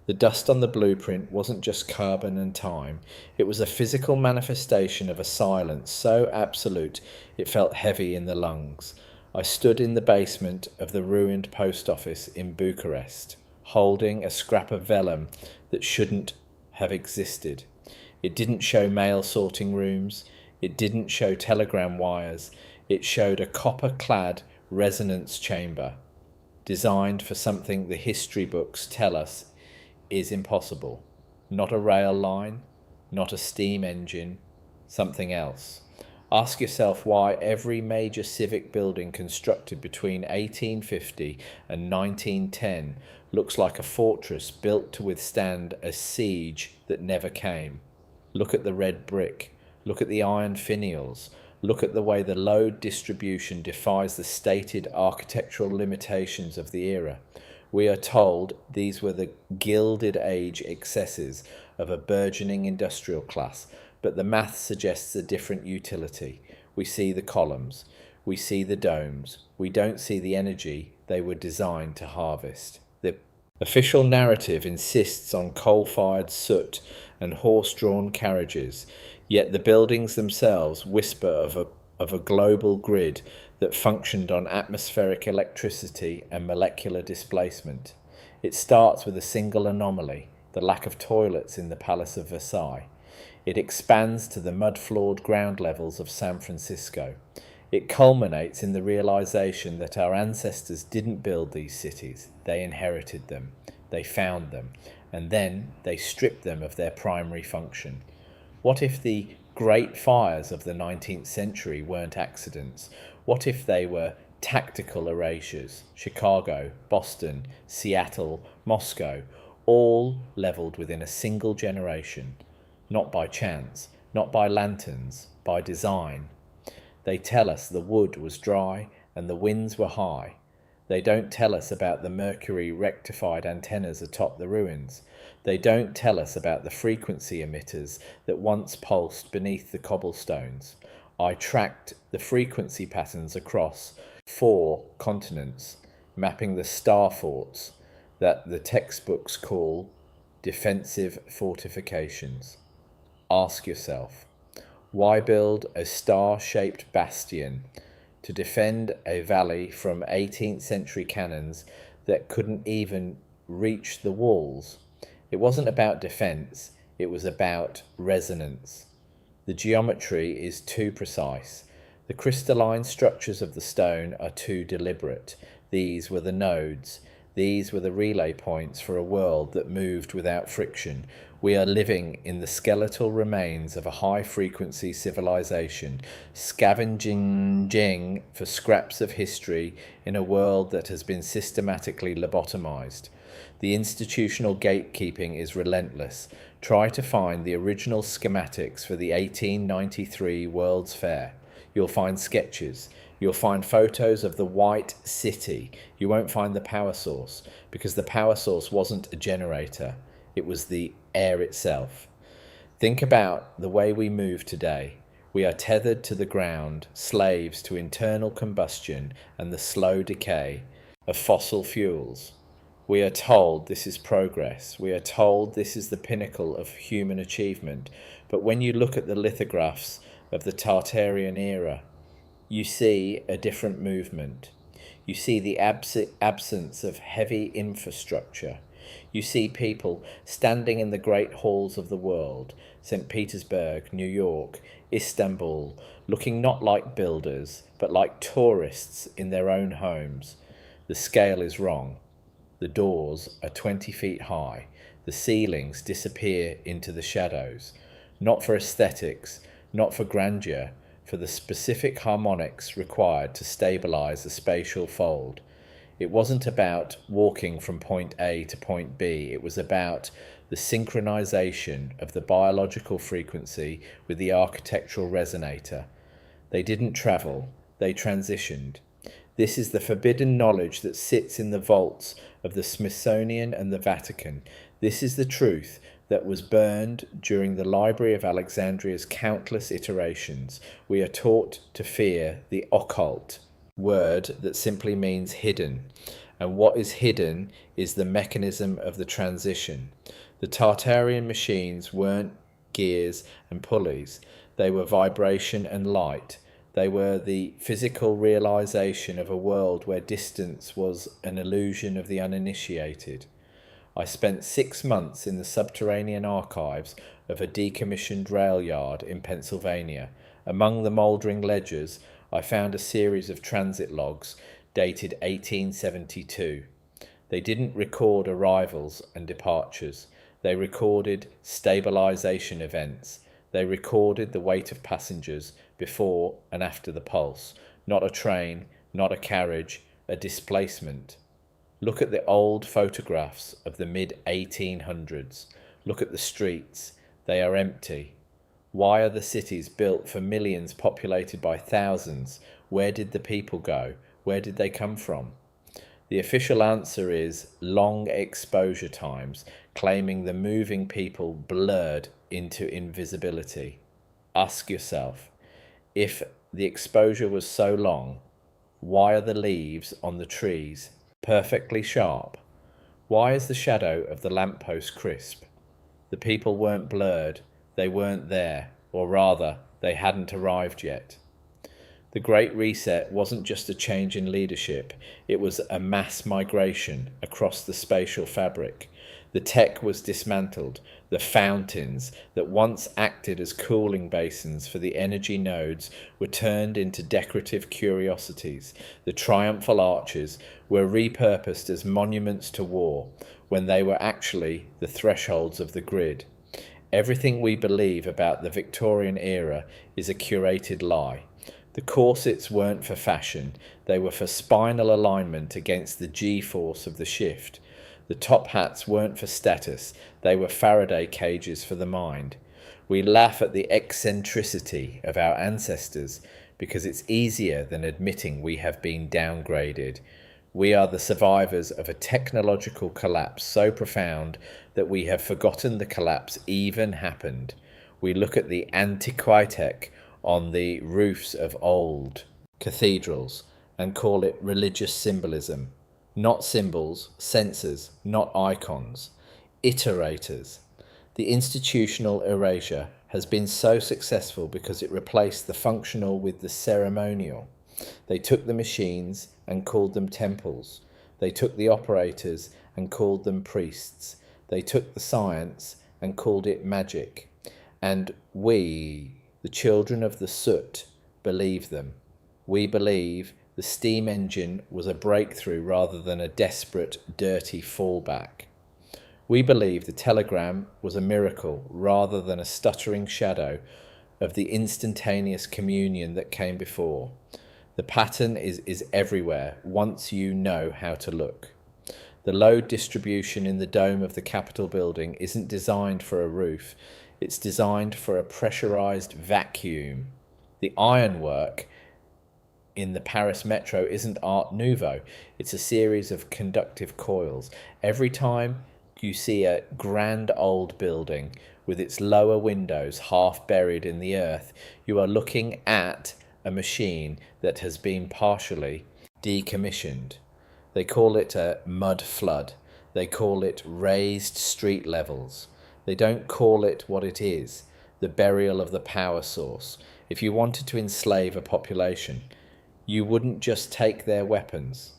The dust on the blueprint wasn't just carbon and time, it was a physical manifestation of a silence so absolute it felt heavy in the lungs. I stood in the basement of the ruined post office in Bucharest, holding a scrap of vellum that shouldn't have existed. It didn't show mail sorting rooms, it didn't show telegram wires, it showed a copper-clad resonance chamber, designed for something the history books tell us is impossible. Not a rail line, not a steam engine, something else. Ask yourself why every major civic building constructed between 1850 and 1910 looks like a fortress built to withstand a siege that never came. Look at the red brick, look at the iron finials, look at the way the load distribution defies the stated architectural limitations of the era. We are told these were the Gilded Age excesses of a burgeoning industrial class, but the math suggests a different utility. We see the columns, we see the domes, we don't see the energy they were designed to harvest. The official narrative insists on coal-fired soot and horse-drawn carriages, yet the buildings themselves whisper of a global grid that functioned on atmospheric electricity and molecular displacement. It starts with a single anomaly, the lack of toilets in the Palace of Versailles. It expands to the mud-floored ground levels of San Francisco. It culminates in the realization that our ancestors didn't build these cities, they inherited them, they found them, and then they stripped them of their primary function. What if the great fires of the 19th century weren't accidents? What if they were tactical erasures? Chicago, Boston, Seattle, Moscow, all levelled within a single generation. Not by chance, not by lanterns, by design. They tell us the wood was dry and the winds were high. They don't tell us about the mercury rectified antennas atop the ruins. They don't tell us about the frequency emitters that once pulsed beneath the cobblestones. I tracked the frequency patterns across 4 continents, mapping the star forts that the textbooks call defensive fortifications. Ask yourself, why build a star-shaped bastion to defend a valley from 18th century cannons that couldn't even reach the walls? It wasn't about defense, it was about resonance. The geometry is too precise. The crystalline structures of the stone are too deliberate. These were the nodes. These were the relay points for a world that moved without friction. We are living in the skeletal remains of a high-frequency civilization, scavenging for scraps of history in a world that has been systematically lobotomized. The institutional gatekeeping is relentless. Try to find the original schematics for the 1893 World's Fair. You'll find sketches. You'll find photos of the White City. You won't find the power source, because the power source wasn't a generator. It was the air itself. Think about the way we move today. We are tethered to the ground, slaves to internal combustion and the slow decay of fossil fuels. We are told this is progress. We are told this is the pinnacle of human achievement. But when you look at the lithographs of the Tartarian era, you see a different movement. You see the absence of heavy infrastructure. You see people standing in the great halls of the world, St. Petersburg, New York, Istanbul, looking not like builders, but like tourists in their own homes. The scale is wrong. The doors are 20 feet high. The ceilings disappear into the shadows. Not for aesthetics, not for grandeur, for the specific harmonics required to stabilize a spatial fold. It wasn't about walking from point A to point B. It was about the synchronization of the biological frequency with the architectural resonator. They didn't travel, they transitioned. This is the forbidden knowledge that sits in the vaults of the Smithsonian and the Vatican. This is the truth that was burned during the Library of Alexandria's countless iterations. We are taught to fear the occult, word that simply means hidden. and what is hidden is the mechanism of the transition. The Tartarian machines weren't gears and pulleys, they were vibration and light. They were the physical realization of a world where distance was an illusion of the uninitiated. I spent 6 months in the subterranean archives of a decommissioned rail yard in Pennsylvania. Among the mouldering ledgers, I found a series of transit logs dated 1872. They didn't record arrivals and departures. They recorded stabilization events. They recorded the weight of passengers before and after the pulse. Not a train, not a carriage, a displacement. Look at the old photographs of the mid-1800s. Look at the streets. They are empty. Why are the cities built for millions populated by thousands? Where did the people go? Where did they come from? The official answer is long exposure times, claiming the moving people blurred into invisibility. Ask yourself, if the exposure was so long, why are the leaves on the trees perfectly sharp? Why is the shadow of the lamppost crisp? The people weren't blurred, they weren't there, or rather, they hadn't arrived yet. The Great Reset wasn't just a change in leadership, it was a mass migration across the spatial fabric. The tech was dismantled. The fountains that once acted as cooling basins for the energy nodes were turned into decorative curiosities. The triumphal arches were repurposed as monuments to war when they were actually the thresholds of the grid. Everything we believe about the Victorian era is a curated lie. The corsets weren't for fashion, they were for spinal alignment against the G-force of the shift. The top hats weren't for status, they were Faraday cages for the mind. We laugh at the eccentricity of our ancestors because it's easier than admitting we have been downgraded. We are the survivors of a technological collapse so profound that we have forgotten the collapse even happened. We look at the antiquitech on the roofs of old cathedrals and call it religious symbolism. Not symbols, sensors, not icons, iterators. The institutional erasure has been so successful because it replaced the functional with the ceremonial. They took the machines and called them temples. They took the operators and called them priests. They took the science and called it magic. And we, the children of the soot, believe them. We believe the steam engine was a breakthrough rather than a desperate, dirty fallback. We believe the telegram was a miracle rather than a stuttering shadow of the instantaneous communion that came before. The pattern is everywhere once you know how to look. The load distribution in the dome of the Capitol building isn't designed for a roof, it's designed for a pressurized vacuum. The ironwork in the Paris metro isn't Art Nouveau, it's a series of conductive coils. Every time you see a grand old building with its lower windows half buried in the earth, you are looking at a machine that has been partially decommissioned. They call it a mud flood. They call it raised street levels. They don't call it what it is, the burial of the power source. If you wanted to enslave a population, you wouldn't just take their weapons.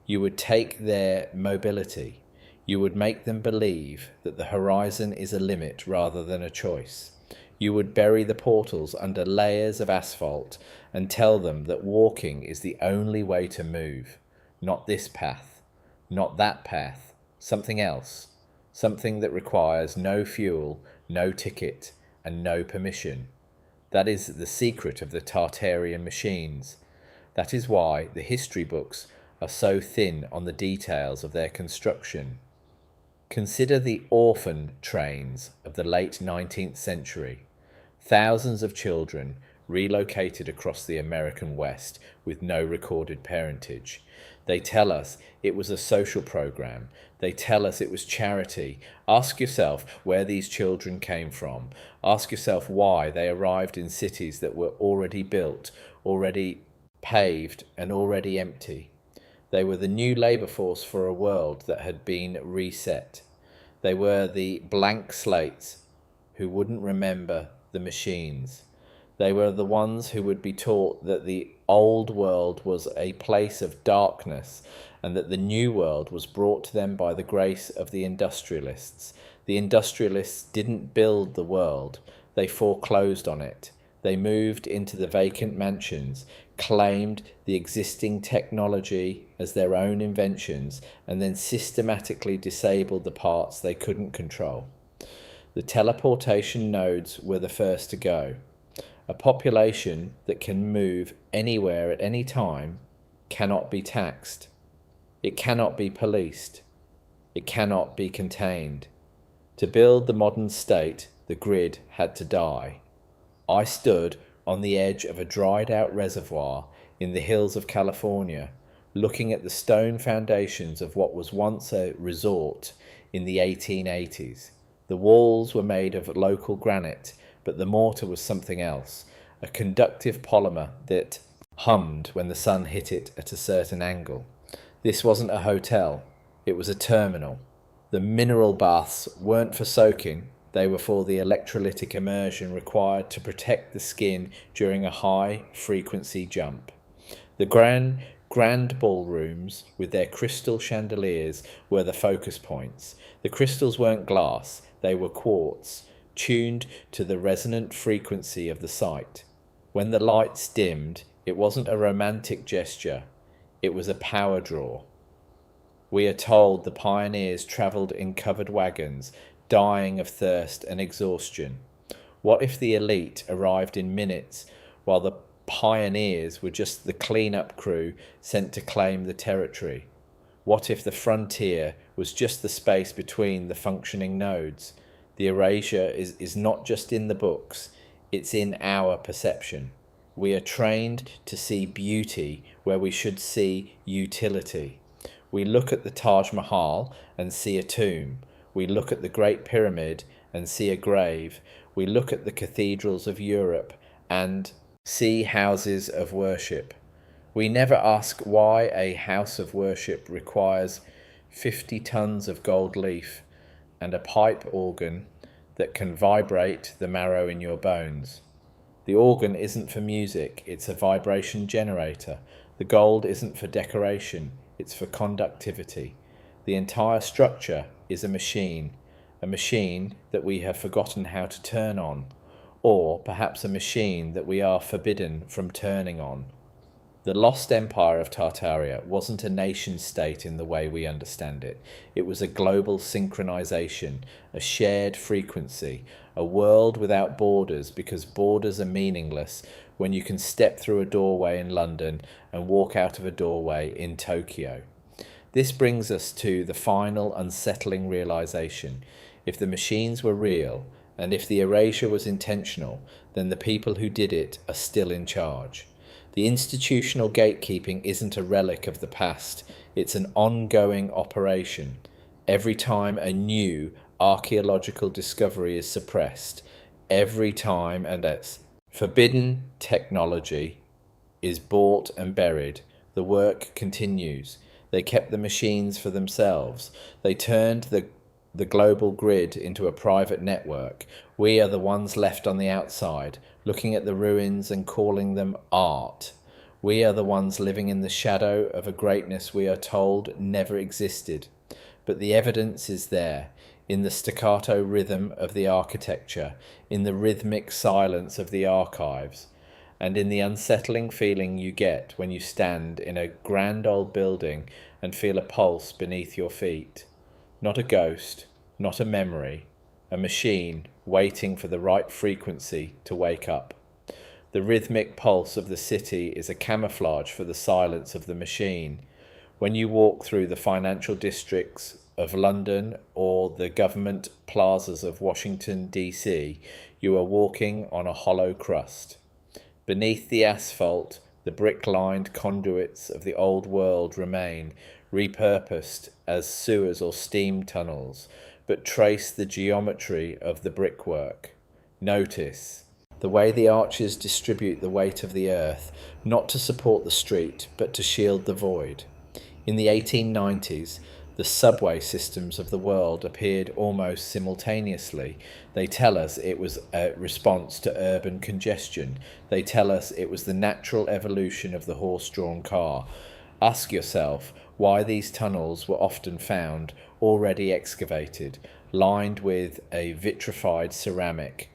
You would take their mobility. You would make them believe that the horizon is a limit rather than a choice. You would bury the portals under layers of asphalt and tell them that walking is the only way to move. Not this path, not that path, something else. Something that requires no fuel, no ticket, and no permission. That is the secret of the Tartarian machines. That is why the history books are so thin on the details of their construction. Consider the orphan trains of the late 19th century. Thousands of children relocated across the American West with no recorded parentage. They tell us it was a social program. They tell us it was charity. Ask yourself where these children came from. Ask yourself why they arrived in cities that were already built, already paved, and already empty. They were the new labour force for a world that had been reset. They were the blank slates who wouldn't remember the machines. They were the ones who would be taught that the old world was a place of darkness and that the new world was brought to them by the grace of the industrialists. The industrialists didn't build the world, they foreclosed on it. They moved into the vacant mansions, claimed the existing technology as their own inventions, and then systematically disabled the parts they couldn't control. The teleportation nodes were the first to go. A population that can move anywhere at any time cannot be taxed. It cannot be policed. It cannot be contained. To build the modern state, the grid had to die. I stood on the edge of a dried-out reservoir in the hills of California, looking at the stone foundations of what was once a resort in the 1880s. The walls were made of local granite, but the mortar was something else, a conductive polymer that hummed when the sun hit it at a certain angle. This wasn't a hotel, it was a terminal. The mineral baths weren't for soaking, they were for the electrolytic immersion required to protect the skin during a high-frequency jump. The grand ballrooms with their crystal chandeliers were the focus points. The crystals weren't glass, they were quartz, tuned to the resonant frequency of the site. When the lights dimmed, it wasn't a romantic gesture, it was a power draw. We are told the pioneers travelled in covered wagons, dying of thirst and exhaustion. What if the elite arrived in minutes while the pioneers were just the clean-up crew sent to claim the territory? What if the frontier was just the space between the functioning nodes? The erasure is not just in the books, it's in our perception. We are trained to see beauty where we should see utility. We look at the Taj Mahal and see a tomb. We look at the Great Pyramid and see a grave. We look at the cathedrals of Europe and see houses of worship. We never ask why a house of worship requires 50 tons of gold leaf and a pipe organ that can vibrate the marrow in your bones. The organ isn't for music, it's a vibration generator. The gold isn't for decoration, it's for conductivity. The entire structure is a machine that we have forgotten how to turn on, or perhaps a machine that we are forbidden from turning on. The lost empire of Tartaria wasn't a nation-state in the way we understand it. It was a global synchronization, a shared frequency, a world without borders, because borders are meaningless when you can step through a doorway in London and walk out of a doorway in Tokyo. This brings us to the final unsettling realization. If the machines were real, and if the erasure was intentional, then the people who did it are still in charge. The institutional gatekeeping isn't a relic of the past, it's an ongoing operation. Every time a new archaeological discovery is suppressed, every time as forbidden technology is bought and buried, the work continues. They kept the machines for themselves. They turned the global grid into a private network. We are the ones left on the outside, looking at the ruins and calling them art. We are the ones living in the shadow of a greatness we are told never existed. But the evidence is there, in the staccato rhythm of the architecture, in the rhythmic silence of the archives, and in the unsettling feeling you get when you stand in a grand old building and feel a pulse beneath your feet. Not a ghost, not a memory, a machine waiting for the right frequency to wake up. The rhythmic pulse of the city is a camouflage for the silence of the machine. When you walk through the financial districts of London or the government plazas of Washington, D.C., you are walking on a hollow crust. Beneath the asphalt, the brick-lined conduits of the old world remain, repurposed as sewers or steam tunnels, but trace the geometry of the brickwork. Notice the way the arches distribute the weight of the earth, not to support the street, but to shield the void. In the 1890s, the subway systems of the world appeared almost simultaneously. They tell us it was a response to urban congestion. They tell us it was the natural evolution of the horse-drawn car. Ask yourself why these tunnels were often found already excavated, lined with a vitrified ceramic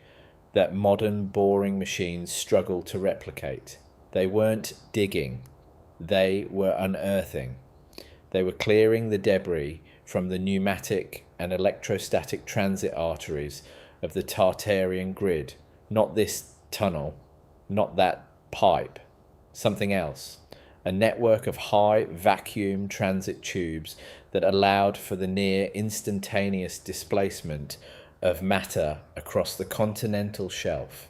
that modern boring machines struggle to replicate. They weren't digging, they were unearthing. They were clearing the debris from the pneumatic and electrostatic transit arteries of the Tartarian grid. Not this tunnel, not that pipe, something else. A network of high vacuum transit tubes that allowed for the near instantaneous displacement of matter across the continental shelf.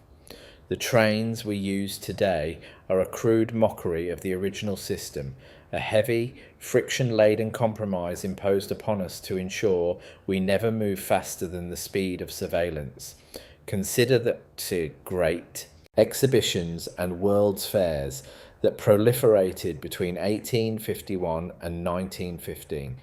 The trains we use today are a crude mockery of the original system, a heavy, friction-laden compromise imposed upon us to ensure we never move faster than the speed of surveillance. Consider the great exhibitions and world's fairs that proliferated between 1851 and 1915.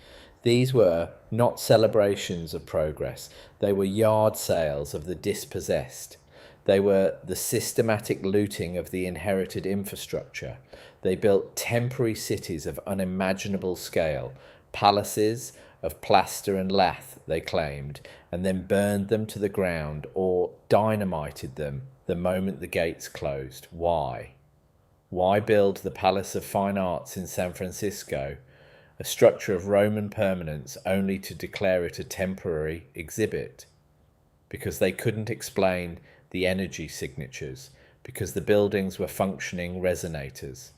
These were not celebrations of progress, they were yard sales of the dispossessed. They were the systematic looting of the inherited infrastructure. They built temporary cities of unimaginable scale, palaces of plaster and lath, they claimed, and then burned them to the ground or dynamited them the moment the gates closed. Why? Why build the Palace of Fine Arts in San Francisco, a structure of Roman permanence, only to declare it a temporary exhibit? Because they couldn't explain the energy signatures, because the buildings were functioning resonators.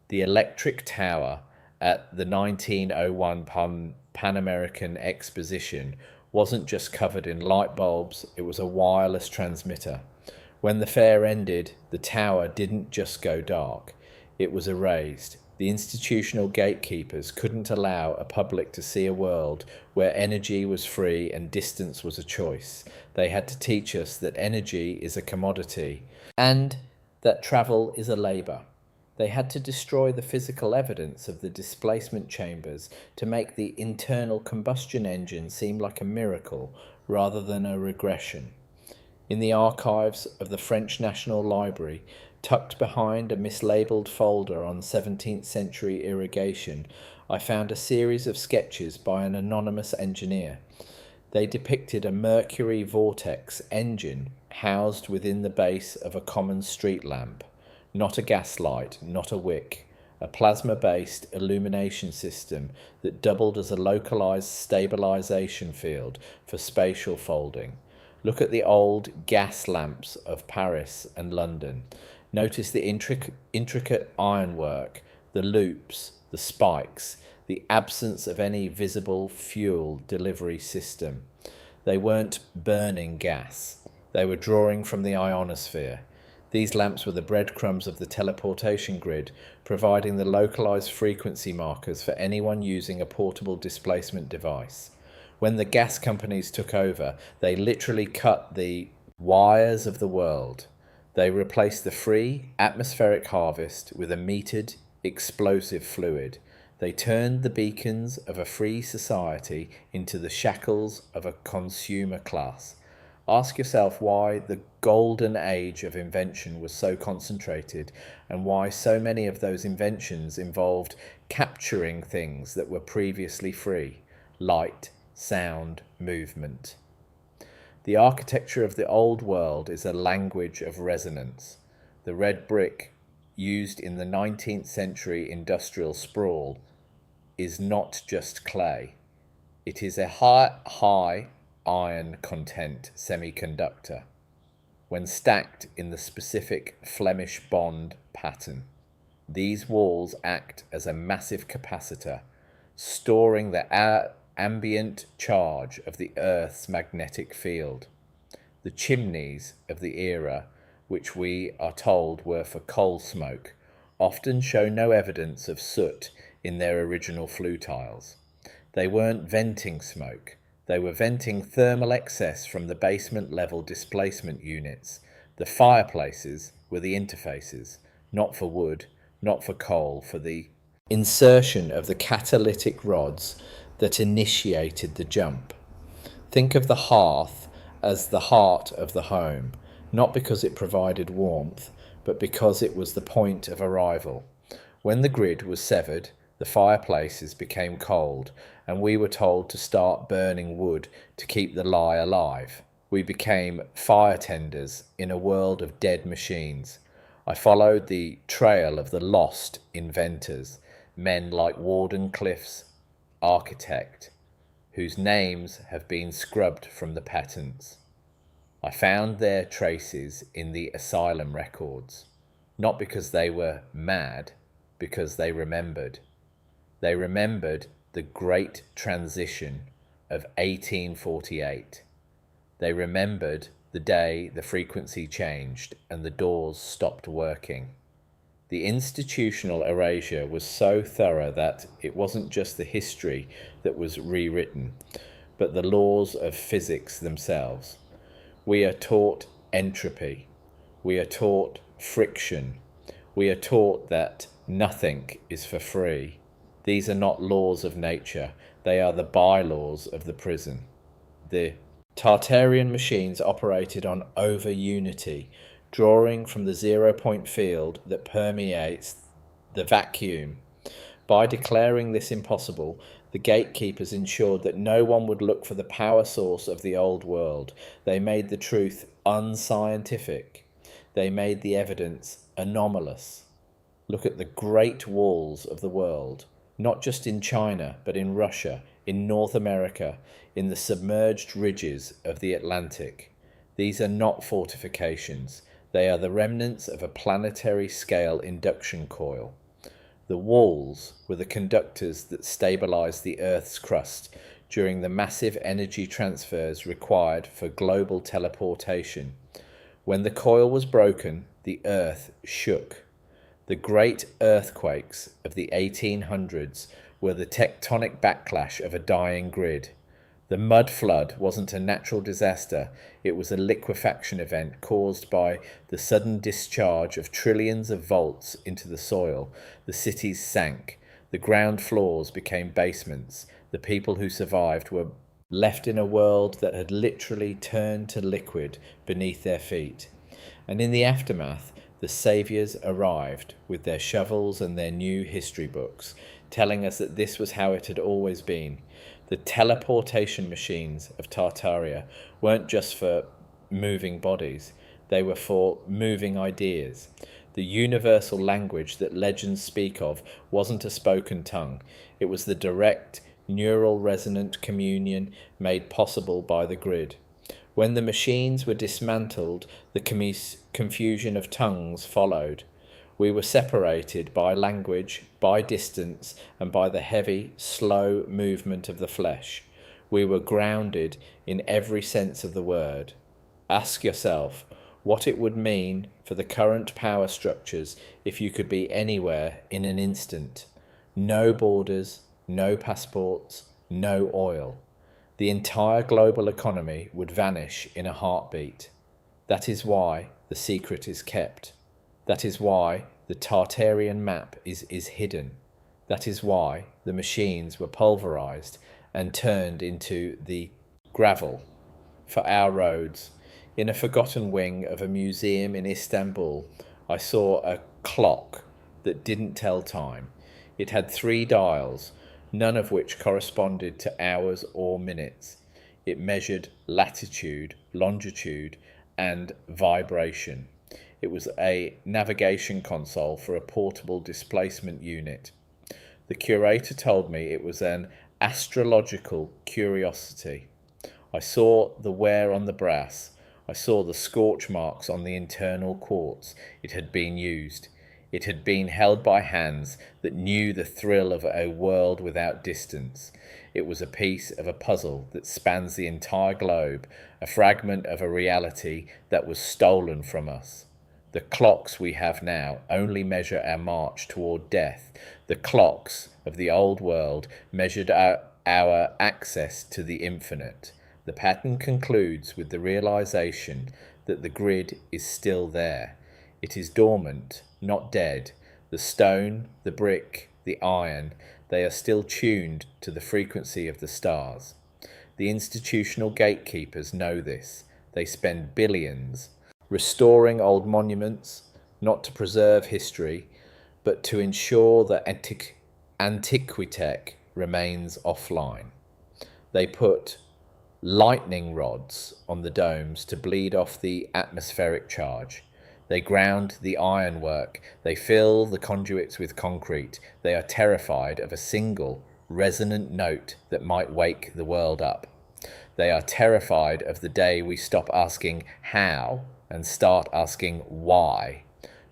The electric tower at the 1901 Pan American Exposition wasn't just covered in light bulbs, it was a wireless transmitter. When the fair ended, the tower didn't just go dark, it was erased. The institutional gatekeepers couldn't allow a public to see a world where energy was free and distance was a choice. They had to teach us that energy is a commodity and that travel is a labour. They had to destroy the physical evidence of the displacement chambers to make the internal combustion engine seem like a miracle rather than a regression. In the archives of the French National Library, tucked behind a mislabeled folder on 17th century irrigation, I found a series of sketches by an anonymous engineer. They depicted a mercury vortex engine housed within the base of a common street lamp. Not a gas light, not a wick. A plasma-based illumination system that doubled as a localized stabilization field for spatial folding. Look at the old gas lamps of Paris and London. Notice the intricate ironwork, the loops, the spikes, the absence of any visible fuel delivery system. They weren't burning gas. They were drawing from the ionosphere. These lamps were the breadcrumbs of the teleportation grid, providing the localized frequency markers for anyone using a portable displacement device. When the gas companies took over, they literally cut the wires of the world. They replaced the free atmospheric harvest with a metered, explosive fluid. They turned the beacons of a free society into the shackles of a consumer class. Ask yourself why the golden age of invention was so concentrated and why so many of those inventions involved capturing things that were previously free: light, sound, movement. The architecture of the old world is a language of resonance. The red brick used in the 19th century industrial sprawl is not just clay. It is a high iron content semiconductor when stacked in the specific Flemish bond pattern. These walls act as a massive capacitor, storing the ambient charge of the Earth's magnetic field. The chimneys of the era, which we are told were for coal smoke, often show no evidence of soot in their original flue tiles. They weren't venting smoke. They were venting thermal excess from the basement level displacement units. The fireplaces were the interfaces, not for wood, not for coal, for the insertion of the catalytic rods that initiated the jump. Think of the hearth as the heart of the home, not because it provided warmth, but because it was the point of arrival. When the grid was severed, the fireplaces became cold, and we were told to start burning wood to keep the lie alive. We became fire tenders in a world of dead machines. I followed the trail of the lost inventors, men like Wardenclyffe's architect, whose names have been scrubbed from the patents. I found their traces in the asylum records, not because they were mad, because they remembered. They remembered the great transition of 1848. They remembered the day the frequency changed and the doors stopped working. The institutional erasure was so thorough that it wasn't just the history that was rewritten, but the laws of physics themselves. We are taught entropy. We are taught friction. We are taught that nothing is for free. These are not laws of nature. They are the bylaws of the prison. The Tartarian machines operated on over-unity, drawing from the zero-point field that permeates the vacuum. By declaring this impossible, the gatekeepers ensured that no one would look for the power source of the old world. They made the truth unscientific. They made the evidence anomalous. Look at the great walls of the world, not just in China, but in Russia, in North America, in the submerged ridges of the Atlantic. These are not fortifications. They are the remnants of a planetary scale induction coil. The walls were the conductors that stabilized the Earth's crust during the massive energy transfers required for global teleportation. When the coil was broken, the Earth shook. The great earthquakes of the 1800s were the tectonic backlash of a dying grid. The mud flood wasn't a natural disaster, it was a liquefaction event caused by the sudden discharge of trillions of volts into the soil. The cities sank, the ground floors became basements, the people who survived were left in a world that had literally turned to liquid beneath their feet. And in the aftermath, the saviours arrived with their shovels and their new history books, telling us that this was how it had always been. The teleportation machines of Tartaria weren't just for moving bodies, they were for moving ideas. The universal language that legends speak of wasn't a spoken tongue, it was the direct, neural resonant communion made possible by the grid. When the machines were dismantled, the confusion of tongues followed. We were separated by language, by distance, and by the heavy, slow movement of the flesh. We were grounded in every sense of the word. Ask yourself what it would mean for the current power structures if you could be anywhere in an instant. No borders, no passports, no oil. The entire global economy would vanish in a heartbeat. That is why the secret is kept. That is why the Tartarian map is hidden. That is why the machines were pulverized and turned into the gravel for our roads. In a forgotten wing of a museum in Istanbul, I saw a clock that didn't tell time. It had 3 dials, none of which corresponded to hours or minutes. It measured latitude, longitude, and vibration. It was a navigation console for a portable displacement unit. The curator told me it was an astrological curiosity. I saw the wear on the brass. I saw the scorch marks on the internal quartz. It had been used. It had been held by hands that knew the thrill of a world without distance. It was a piece of a puzzle that spans the entire globe, a fragment of a reality that was stolen from us. The clocks we have now only measure our march toward death. The clocks of the old world measured our access to the infinite. The pattern concludes with the realization that the grid is still there. It is dormant, not dead. The stone, the brick, the iron, they are still tuned to the frequency of the stars. The institutional gatekeepers know this. They spend billions restoring old monuments, not to preserve history, but to ensure that Antiquitech remains offline. They put lightning rods on the domes to bleed off the atmospheric charge. They ground the ironwork. They fill the conduits with concrete. They are terrified of a single resonant note that might wake the world up. They are terrified of the day we stop asking how and start asking why.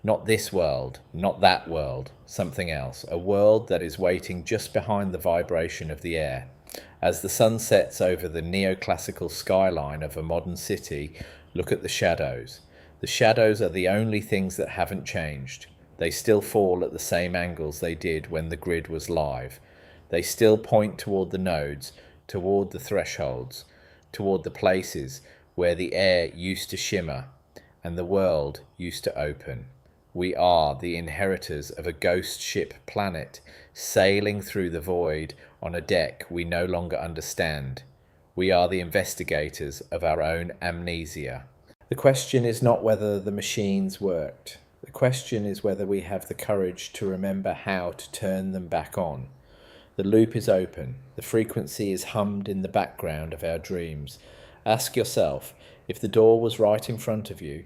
Not this world, not that world, something else. A world that is waiting just behind the vibration of the air. As the sun sets over the neoclassical skyline of a modern city, look at the shadows. The shadows are the only things that haven't changed. They still fall at the same angles they did when the grid was live. They still point toward the nodes, toward the thresholds, toward the places where the air used to shimmer and the world used to open. We are the inheritors of a ghost ship planet, sailing through the void on a deck we no longer understand. We are the investigators of our own amnesia. The question is not whether the machines worked. The question is whether we have the courage to remember how to turn them back on. The loop is open. The frequency is hummed in the background of our dreams. Ask yourself, if the door was right in front of you,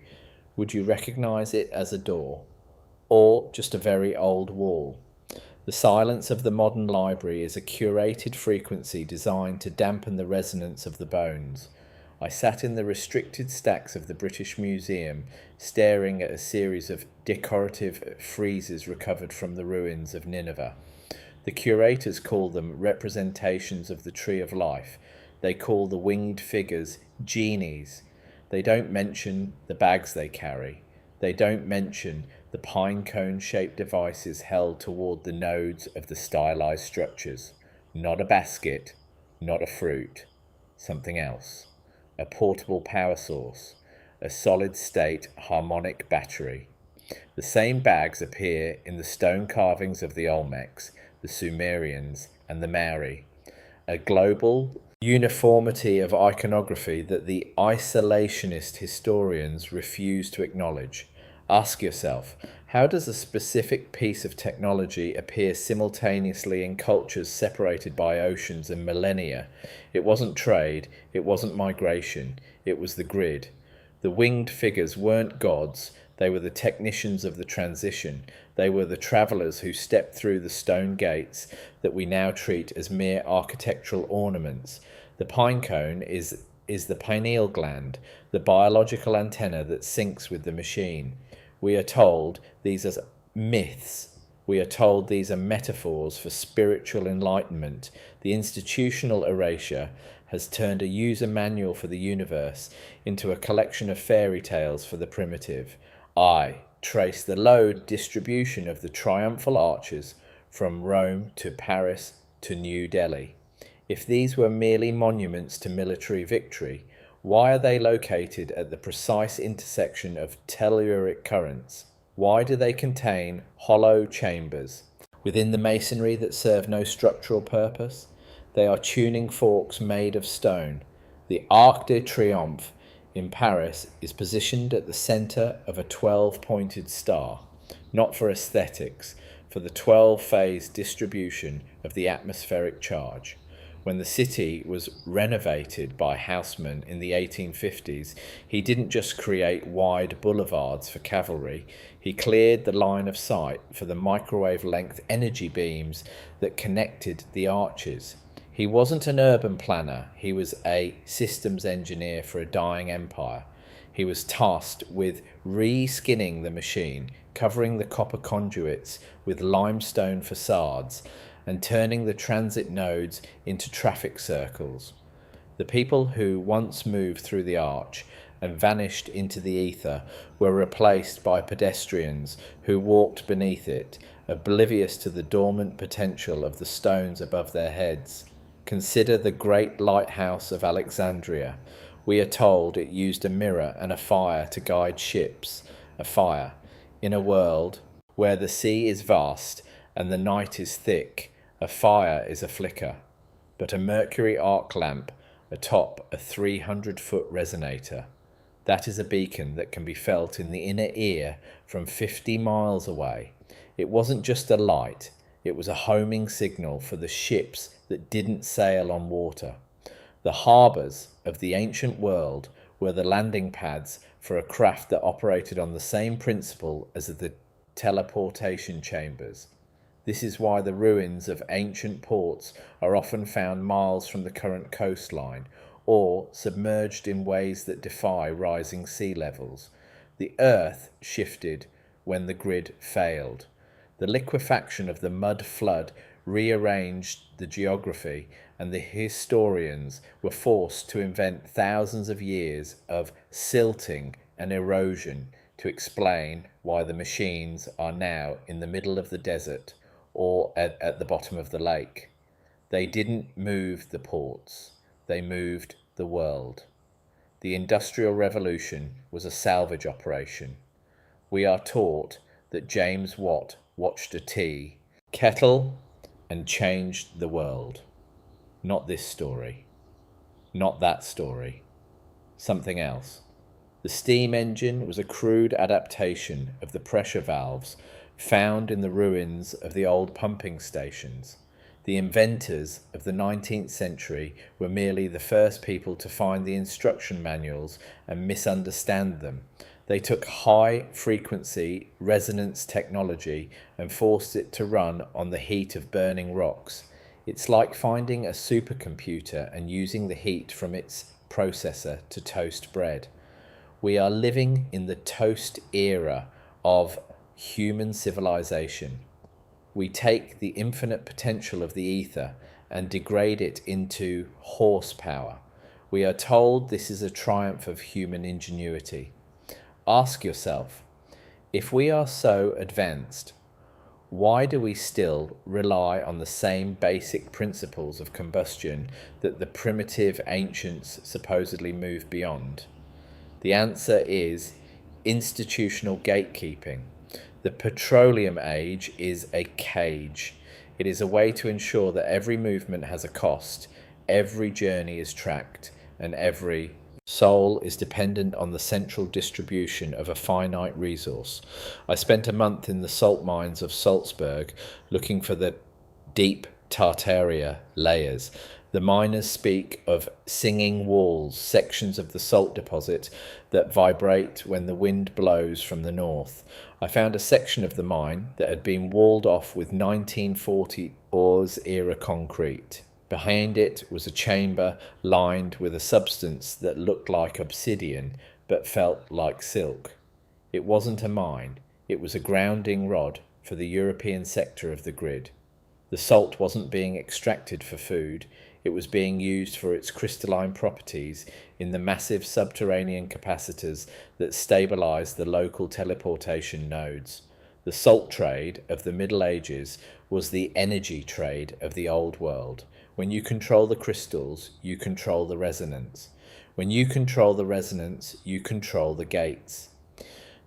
would you recognize it as a door, or just a very old wall? The silence of the modern library is a curated frequency designed to dampen the resonance of the bones. I sat in the restricted stacks of the British Museum, staring at a series of decorative friezes recovered from the ruins of Nineveh. The curators call them representations of the Tree of Life. They call the winged figures genies. They don't mention the bags they carry. They don't mention the pine cone-shaped devices held toward the nodes of the stylized structures. Not a basket, not a fruit, something else. A portable power source, a solid-state harmonic battery. The same bags appear in the stone carvings of the Olmecs, the Sumerians, and the Maori. A global uniformity of iconography that the isolationist historians refuse to acknowledge. Ask yourself, how does a specific piece of technology appear simultaneously in cultures separated by oceans and millennia? It wasn't trade, it wasn't migration, it was the grid. The winged figures weren't gods, they were the technicians of the transition. They were the travellers who stepped through the stone gates that we now treat as mere architectural ornaments. The pine cone is the pineal gland, the biological antenna that syncs with the machine. We are told these are myths. We are told these are metaphors for spiritual enlightenment. The institutional erasure has turned a user manual for the universe into a collection of fairy tales for the primitive. I trace the load distribution of the triumphal arches from Rome to Paris to New Delhi. If these were merely monuments to military victory, why are they located at the precise intersection of telluric currents? Why do they contain hollow chambers within the masonry that serve no structural purpose? They are tuning forks made of stone. The Arc de Triomphe in Paris is positioned at the centre of a 12-pointed star, not for aesthetics, for the 12-phase distribution of the atmospheric charge. When the city was renovated by Haussmann in the 1850s, he didn't just create wide boulevards for cavalry, he cleared the line of sight for the microwave-length energy beams that connected the arches. He wasn't an urban planner, he was a systems engineer for a dying empire. He was tasked with re-skinning the machine, covering the copper conduits with limestone facades, and turning the transit nodes into traffic circles. The people who once moved through the arch and vanished into the ether were replaced by pedestrians who walked beneath it, oblivious to the dormant potential of the stones above their heads. Consider the great lighthouse of Alexandria. We are told it used a mirror and a fire to guide ships. A fire in a world where the sea is vast and the night is thick, a fire is a flicker, but a mercury arc lamp atop a 300-foot resonator. That is a beacon that can be felt in the inner ear from 50 miles away. It wasn't just a light, it was a homing signal for the ships that didn't sail on water. The harbours of the ancient world were the landing pads for a craft that operated on the same principle as the teleportation chambers. This is why the ruins of ancient ports are often found miles from the current coastline, or submerged in ways that defy rising sea levels. The earth shifted when the grid failed. The liquefaction of the mud flood rearranged the geography, and the historians were forced to invent thousands of years of silting and erosion to explain why the machines are now in the middle of the desert or at the bottom of the lake. They didn't move the ports, they moved the world. The Industrial Revolution was a salvage operation. We are taught that James Watt watched a tea kettle and changed the world. Not this story. Not that story. Something else. The steam engine was a crude adaptation of the pressure valves found in the ruins of the old pumping stations. The inventors of the 19th century were merely the first people to find the instruction manuals and misunderstand them. They took high-frequency resonance technology and forced it to run on the heat of burning rocks. It's like finding a supercomputer and using the heat from its processor to toast bread. We are living in the toast era of human civilization. We take the infinite potential of the ether and degrade it into horsepower. We are told this is a triumph of human ingenuity. Ask yourself, if we are so advanced, why do we still rely on the same basic principles of combustion that the primitive ancients supposedly moved beyond? The answer is institutional gatekeeping. The petroleum age is a cage. It is a way to ensure that every movement has a cost, every journey is tracked, and every soul is dependent on the central distribution of a finite resource. I spent a month in the salt mines of Salzburg looking for the deep Tartaria layers. The miners speak of singing walls, sections of the salt deposit that vibrate when the wind blows from the north. I found a section of the mine that had been walled off with 1940 Ors-era concrete. Behind it was a chamber lined with a substance that looked like obsidian but felt like silk. It wasn't a mine, it was a grounding rod for the European sector of the grid. The salt wasn't being extracted for food, it was being used for its crystalline properties in the massive subterranean capacitors that stabilized the local teleportation nodes. The salt trade of the Middle Ages was the energy trade of the Old World. When you control the crystals, you control the resonance. When you control the resonance, you control the gates.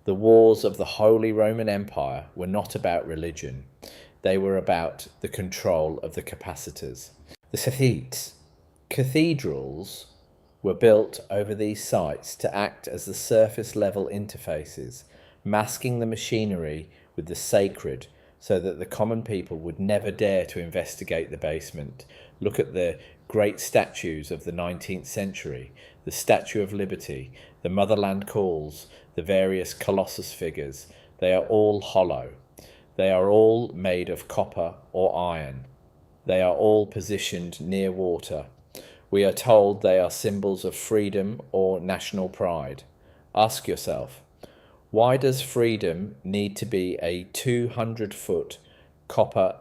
The wars of the Holy Roman Empire were not about religion. They were about the control of the capacitors. The Sethites. Cathedrals were built over these sites to act as the surface level interfaces, masking the machinery with the sacred so that the common people would never dare to investigate the basement. Look at the great statues of the 19th century, the Statue of Liberty, the Motherland Calls, the various Colossus figures. They are all hollow. They are all made of copper or iron. They are all positioned near water. We are told they are symbols of freedom or national pride. Ask yourself, why does freedom need to be a 200-foot copper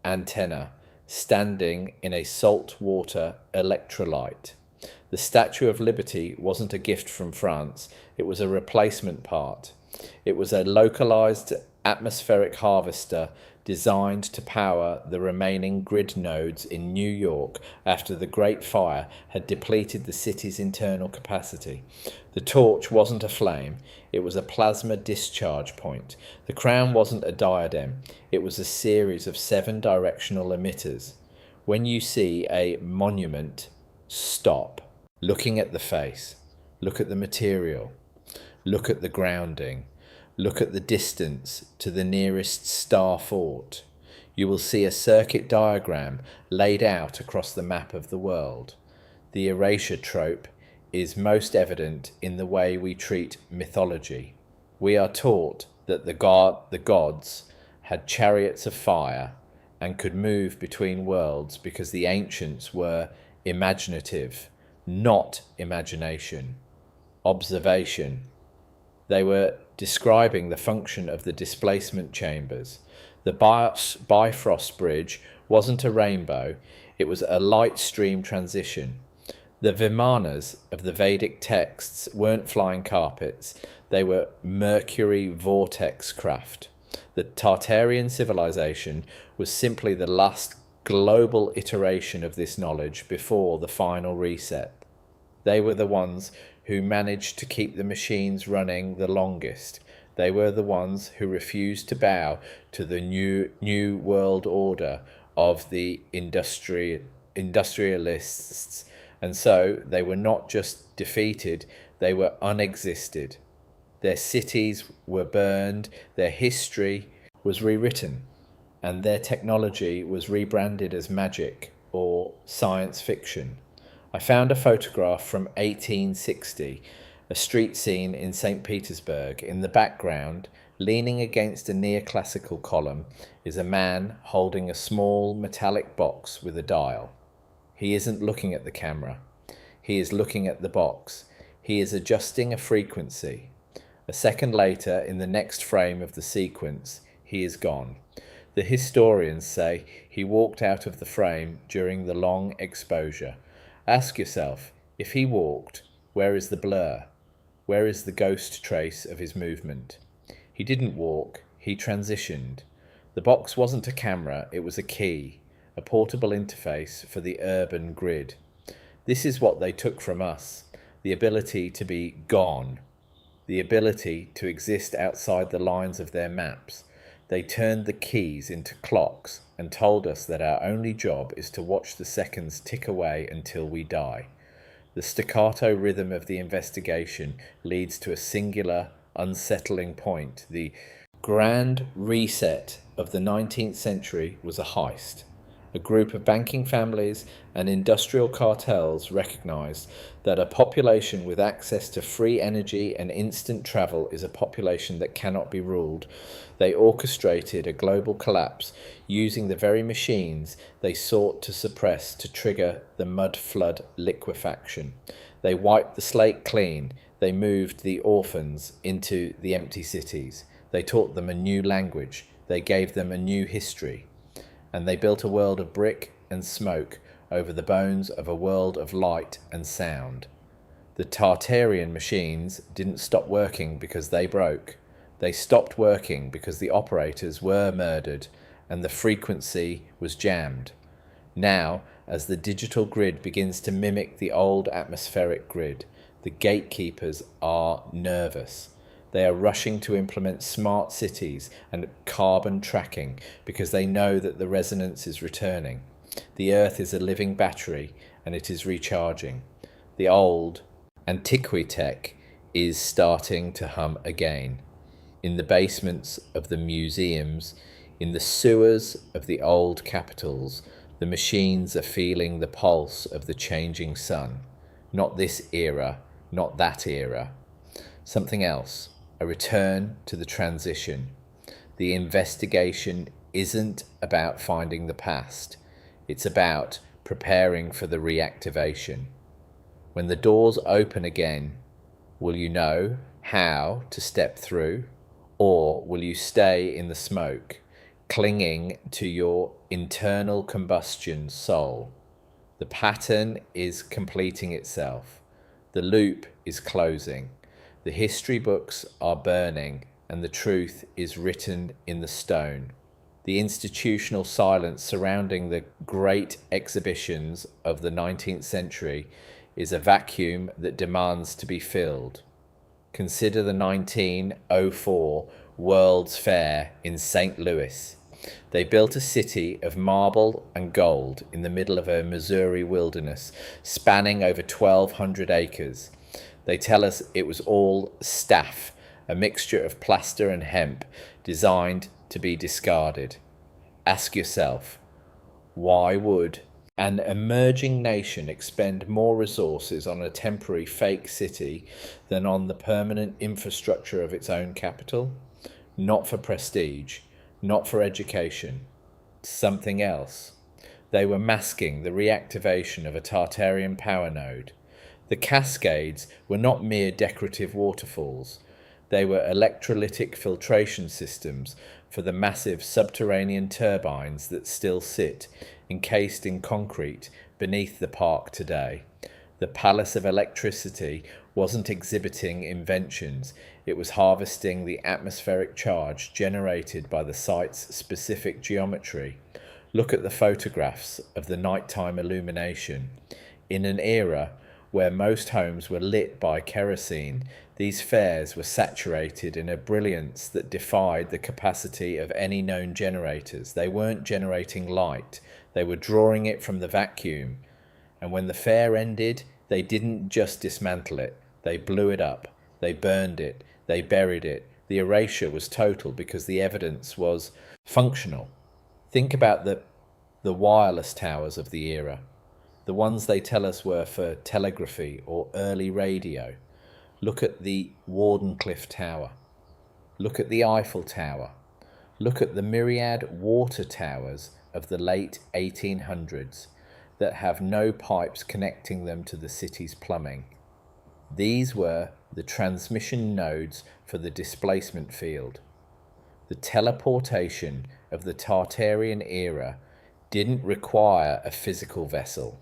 antenna standing in a saltwater electrolyte? The Statue of Liberty wasn't a gift from France, it was a replacement part. It was a localized atmospheric harvester designed to power the remaining grid nodes in New York after the Great Fire had depleted the city's internal capacity. The torch wasn't a flame, it was a plasma discharge point. The crown wasn't a diadem, it was a series of 7 directional emitters. When you see a monument, stop. Looking at the face, look at the material, look at the grounding, look at the distance to the nearest star fort. You will see a circuit diagram laid out across the map of the world. The erasure trope is most evident in the way we treat mythology. We are taught that the gods had chariots of fire and could move between worlds because the ancients were imaginative, not imagination, observation. They were describing the function of the displacement chambers. The Bifrost Bridge wasn't a rainbow, it was a light stream transition. The Vimanas of the Vedic texts weren't flying carpets, they were mercury vortex craft. The Tartarian civilization was simply the last global iteration of this knowledge before the final reset. They were the ones who managed to keep the machines running the longest. They were the ones who refused to bow to the new world order of the industrialists. And so they were not just defeated, they were unexisted. Their cities were burned, their history was rewritten, and their technology was rebranded as magic or science fiction. I found a photograph from 1860, a street scene in St. Petersburg. In the background, leaning against a neoclassical column, is a man holding a small metallic box with a dial. He isn't looking at the camera. He is looking at the box. He is adjusting a frequency. A second later, in the next frame of the sequence, he is gone. The historians say he walked out of the frame during the long exposure. Ask yourself, if he walked, where is the blur? Where is the ghost trace of his movement? He didn't walk, he transitioned. The box wasn't a camera, it was a key, a portable interface for the urban grid. This is what they took from us, the ability to be gone, the ability to exist outside the lines of their maps. They turned the keys into clocks and told us that our only job is to watch the seconds tick away until we die. The staccato rhythm of the investigation leads to a singular, unsettling point. The grand reset of the 19th century was a heist. A group of banking families and industrial cartels recognized that a population with access to free energy and instant travel is a population that cannot be ruled. They orchestrated a global collapse using the very machines they sought to suppress to trigger the mud flood liquefaction. They wiped the slate clean. They moved the orphans into the empty cities. They taught them a new language. They gave them a new history. And they built a world of brick and smoke over the bones of a world of light and sound. The Tartarian machines didn't stop working because they broke. They stopped working because the operators were murdered and the frequency was jammed. Now, as the digital grid begins to mimic the old atmospheric grid, the gatekeepers are nervous. They are rushing to implement smart cities and carbon tracking because they know that the resonance is returning. The Earth is a living battery and it is recharging. The old antiquitech is starting to hum again. In the basements of the museums, in the sewers of the old capitals, the machines are feeling the pulse of the changing sun. Not this era, not that era. Something else. A return to the transition. The investigation isn't about finding the past. It's about preparing for the reactivation. When the doors open again, will you know how to step through? Or will you stay in the smoke, clinging to your internal combustion soul? The pattern is completing itself. The loop is closing. The history books are burning and the truth is written in the stone. The institutional silence surrounding the great exhibitions of the 19th century is a vacuum that demands to be filled. Consider the 1904 World's Fair in St. Louis. They built a city of marble and gold in the middle of a Missouri wilderness, spanning over 1,200 acres. They tell us it was all staff, a mixture of plaster and hemp, designed to be discarded. Ask yourself, why would an emerging nation expend more resources on a temporary fake city than on the permanent infrastructure of its own capital? Not for prestige, not for education, something else. They were masking the reactivation of a Tartarian power node. The Cascades were not mere decorative waterfalls. They were electrolytic filtration systems for the massive subterranean turbines that still sit, encased in concrete, beneath the park today. The Palace of Electricity wasn't exhibiting inventions, it was harvesting the atmospheric charge generated by the site's specific geometry. Look at the photographs of the nighttime illumination. In an era where most homes were lit by kerosene, these fairs were saturated in a brilliance that defied the capacity of any known generators. They weren't generating light, they were drawing it from the vacuum. And when the fair ended, they didn't just dismantle it, they blew it up, they burned it, they buried it. The erasure was total because the evidence was functional. Think about the wireless towers of the era. The ones they tell us were for telegraphy or early radio. Look at the Wardenclyffe Tower. Look at the Eiffel Tower. Look at the myriad water towers of the late 1800s that have no pipes connecting them to the city's plumbing. These were the transmission nodes for the displacement field. The teleportation of the Tartarian era didn't require a physical vessel.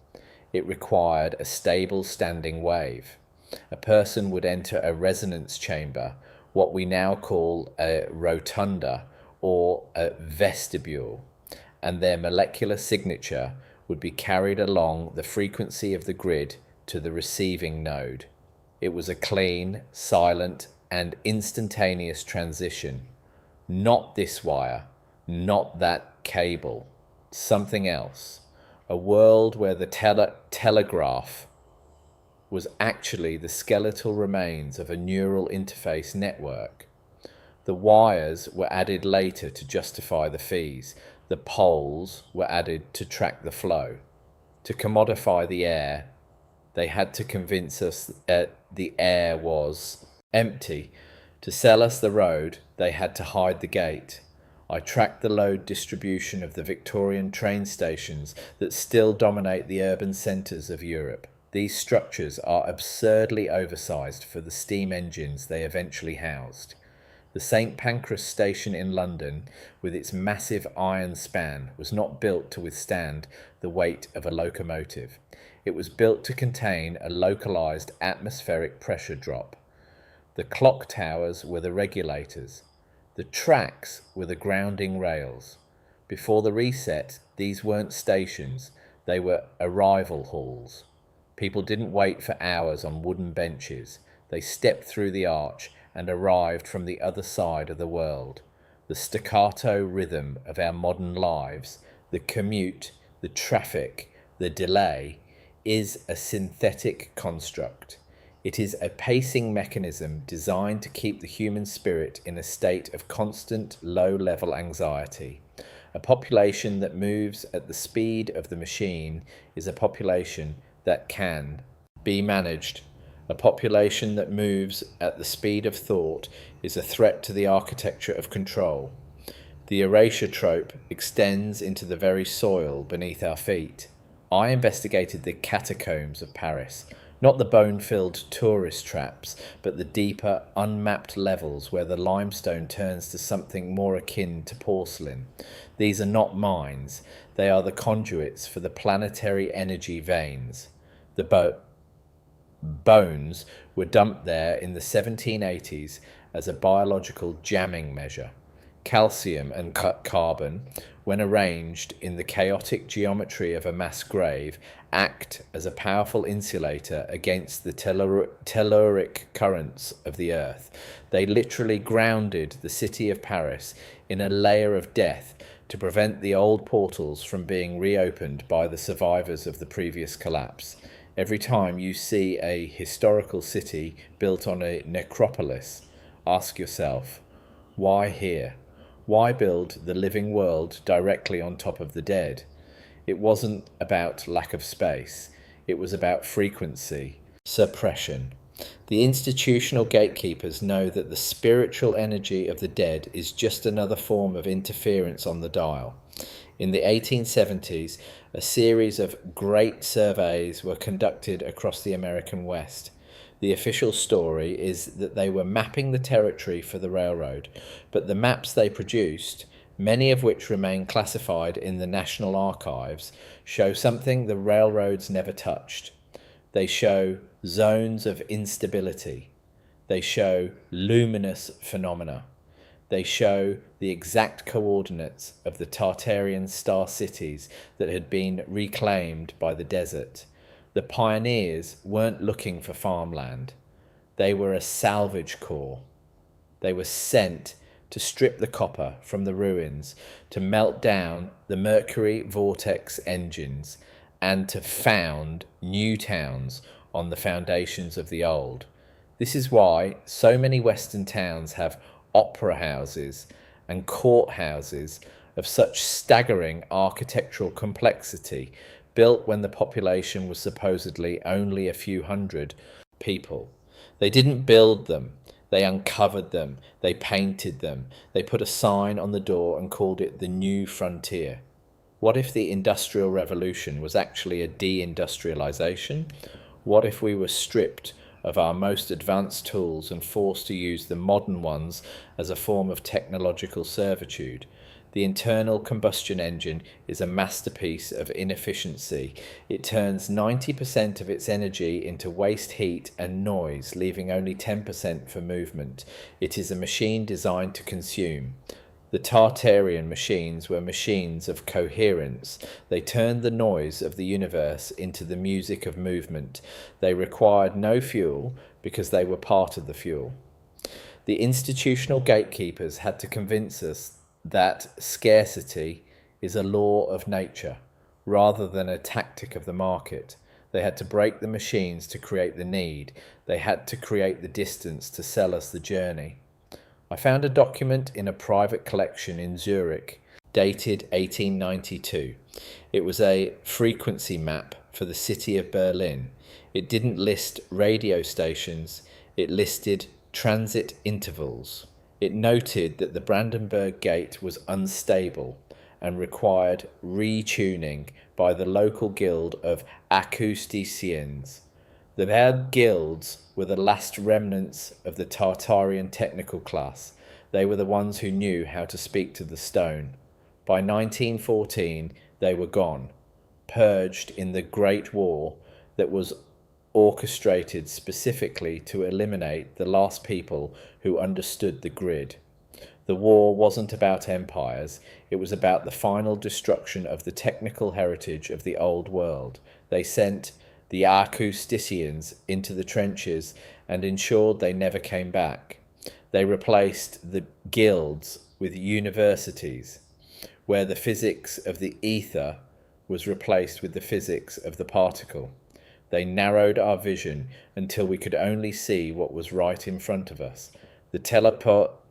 It required a stable standing wave. A person would enter a resonance chamber, what we now call a rotunda or a vestibule, and their molecular signature would be carried along the frequency of the grid to the receiving node. It was a clean, silent, and instantaneous transition. Not this wire, not that cable, something else. A world where the telegraph was actually the skeletal remains of a neural interface network. The wires were added later to justify the fees. The poles were added to track the flow. To commodify the air, they had to convince us that the air was empty. To sell us the road, they had to hide the gate. I tracked the load distribution of the Victorian train stations that still dominate the urban centres of Europe. These structures are absurdly oversized for the steam engines they eventually housed. The St Pancras station in London, with its massive iron span, was not built to withstand the weight of a locomotive. It was built to contain a localized atmospheric pressure drop. The clock towers were the regulators. The tracks were the grounding rails. Before the reset, these weren't stations, they were arrival halls. People didn't wait for hours on wooden benches. They stepped through the arch and arrived from the other side of the world. The staccato rhythm of our modern lives, the commute, the traffic, the delay, is a synthetic construct. It is a pacing mechanism designed to keep the human spirit in a state of constant low-level anxiety. A population that moves at the speed of the machine is a population that can be managed. A population that moves at the speed of thought is a threat to the architecture of control. The erasure trope extends into the very soil beneath our feet. I investigated the catacombs of Paris, not the bone-filled tourist traps, but the deeper, unmapped levels where the limestone turns to something more akin to porcelain. These are not mines, they are the conduits for the planetary energy veins. The bones were dumped there in the 1780s as a biological jamming measure. calcium and carbon, when arranged in the chaotic geometry of a mass grave, act as a powerful insulator against the telluric currents of the earth. They literally grounded the city of Paris in a layer of death to prevent the old portals from being reopened by the survivors of the previous collapse. Every time you see a historical city built on a necropolis, ask yourself, why here? Why build the living world directly on top of the dead? It wasn't about lack of space. It was about frequency, suppression. The institutional gatekeepers know that the spiritual energy of the dead is just another form of interference on the dial. In the 1870s, a series of great surveys were conducted across the American West. The official story is that they were mapping the territory for the railroad, but the maps they produced, many of which remain classified in the National Archives, show something the railroads never touched. They show zones of instability. They show luminous phenomena. They show the exact coordinates of the Tartarian star cities that had been reclaimed by the desert. The pioneers weren't looking for farmland. They were a salvage corps. They were sent to strip the copper from the ruins, to melt down the mercury vortex engines, and to found new towns on the foundations of the old. This is why so many Western towns have opera houses and courthouses of such staggering architectural complexity, built when the population was supposedly only a few hundred people. They didn't build them. They uncovered them. They painted them. They put a sign on the door and called it the New Frontier. What if the Industrial Revolution was actually a deindustrialization? What if we were stripped of our most advanced tools and forced to use the modern ones as a form of technological servitude? The internal combustion engine is a masterpiece of inefficiency. It turns 90% of its energy into waste heat and noise, leaving only 10% for movement. It is a machine designed to consume. The Tartarian machines were machines of coherence. They turned the noise of the universe into the music of movement. They required no fuel because they were part of the fuel. The institutional gatekeepers had to convince us that scarcity is a law of nature rather than a tactic of the market. They had to break the machines to create the need. They had to create the distance to sell us the journey. I found a document in a private collection in Zurich, dated 1892. It was a frequency map for the city of Berlin. It didn't list radio stations, it listed transit intervals. It noted that the Brandenburg Gate was unstable and required retuning by the local guild of acousticians. The guilds were the last remnants of the Tartarian technical class. They were the ones who knew how to speak to the stone. By 1914, they were gone, purged in the Great War that was orchestrated specifically to eliminate the last people who understood the grid. The war wasn't about empires, it was about the final destruction of the technical heritage of the old world. They sent the acousticians into the trenches and ensured they never came back. They replaced the guilds with universities, where the physics of the ether was replaced with the physics of the particle. They narrowed our vision until we could only see what was right in front of us. The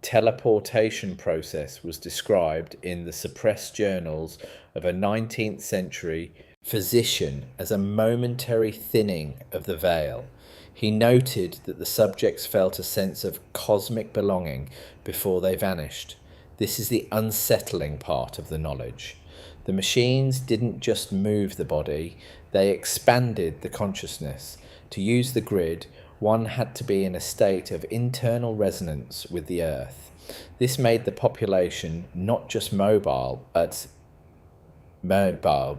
teleportation process was described in the suppressed journals of a 19th century physician as a momentary thinning of the veil. He noted that the subjects felt a sense of cosmic belonging before they vanished. This is the unsettling part of the knowledge. The machines didn't just move the body, they expanded the consciousness. To use the grid, one had to be in a state of internal resonance with the earth. This made the population not just mobile,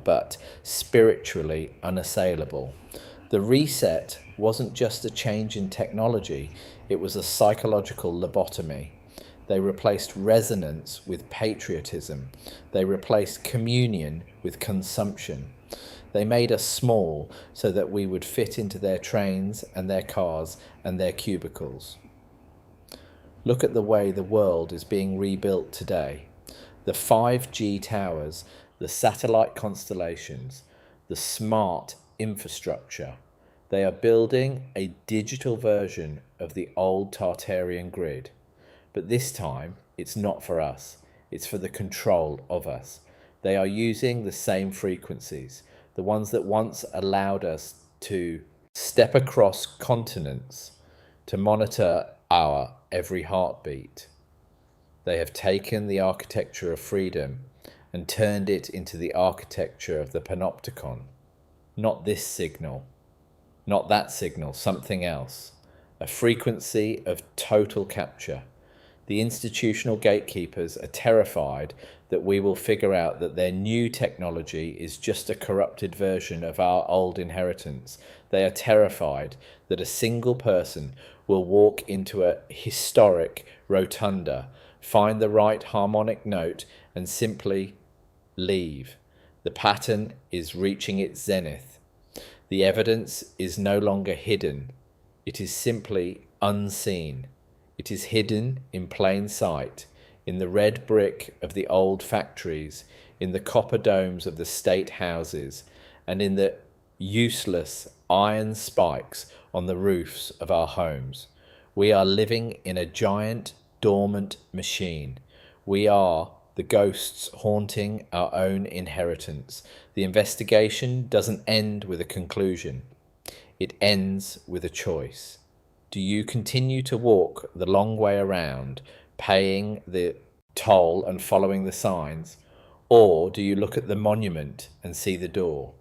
but spiritually unassailable. The reset wasn't just a change in technology, it was a psychological lobotomy. They replaced resonance with patriotism. They replaced communion with consumption. They made us small so that we would fit into their trains and their cars and their cubicles. Look at the way the world is being rebuilt today. The 5G towers, the satellite constellations, the smart infrastructure. They are building a digital version of the old Tartarian grid. But this time, it's not for us. It's for the control of us. They are using the same frequencies, the ones that once allowed us to step across continents, to monitor our every heartbeat. They have taken the architecture of freedom and turned it into the architecture of the panopticon. Not this signal, not that signal, something else. A frequency of total capture. The institutional gatekeepers are terrified that we will figure out that their new technology is just a corrupted version of our old inheritance. They are terrified that a single person will walk into a historic rotunda, find the right harmonic note, and simply leave. The pattern is reaching its zenith. The evidence is no longer hidden. It is simply unseen. It is hidden in plain sight, in the red brick of the old factories, in the copper domes of the state houses, and in the useless iron spikes on the roofs of our homes. We are living in a giant, dormant machine. We are the ghosts haunting our own inheritance. The investigation doesn't end with a conclusion. It ends with a choice. Do you continue to walk the long way around, paying the toll and following the signs? Or do you look at the monument and see the door?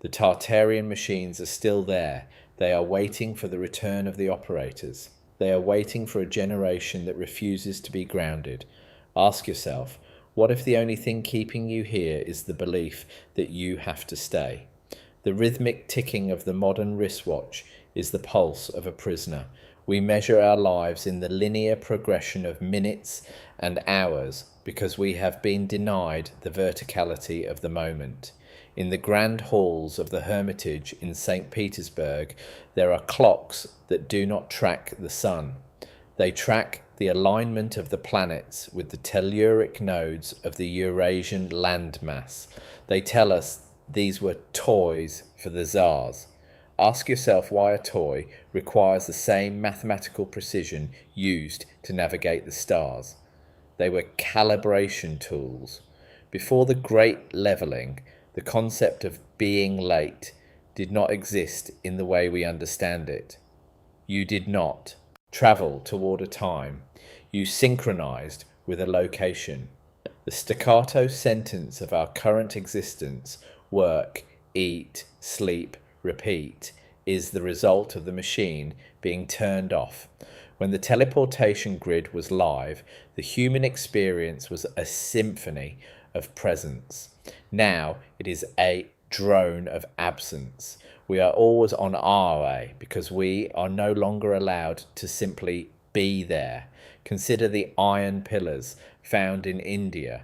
The Tartarian machines are still there. They are waiting for the return of the operators. They are waiting for a generation that refuses to be grounded. Ask yourself, what if the only thing keeping you here is the belief that you have to stay? The rhythmic ticking of the modern wristwatch is the pulse of a prisoner. We measure our lives in the linear progression of minutes and hours because we have been denied the verticality of the moment. In the grand halls of the Hermitage in St. Petersburg, there are clocks that do not track the sun. They track the alignment of the planets with the telluric nodes of the Eurasian landmass. They tell us these were toys for the czars. Ask yourself why a toy requires the same mathematical precision used to navigate the stars. They were calibration tools. Before the Great Leveling, the concept of being late did not exist in the way we understand it. You did not travel toward a time. You synchronized with a location. The staccato sentence of our current existence, work, eat, sleep, repeat, is the result of the machine being turned off. When the teleportation grid was live, the human experience was a symphony of presence. Now it is a drone of absence. We are always on our way because we are no longer allowed to simply be there. Consider the iron pillars found in India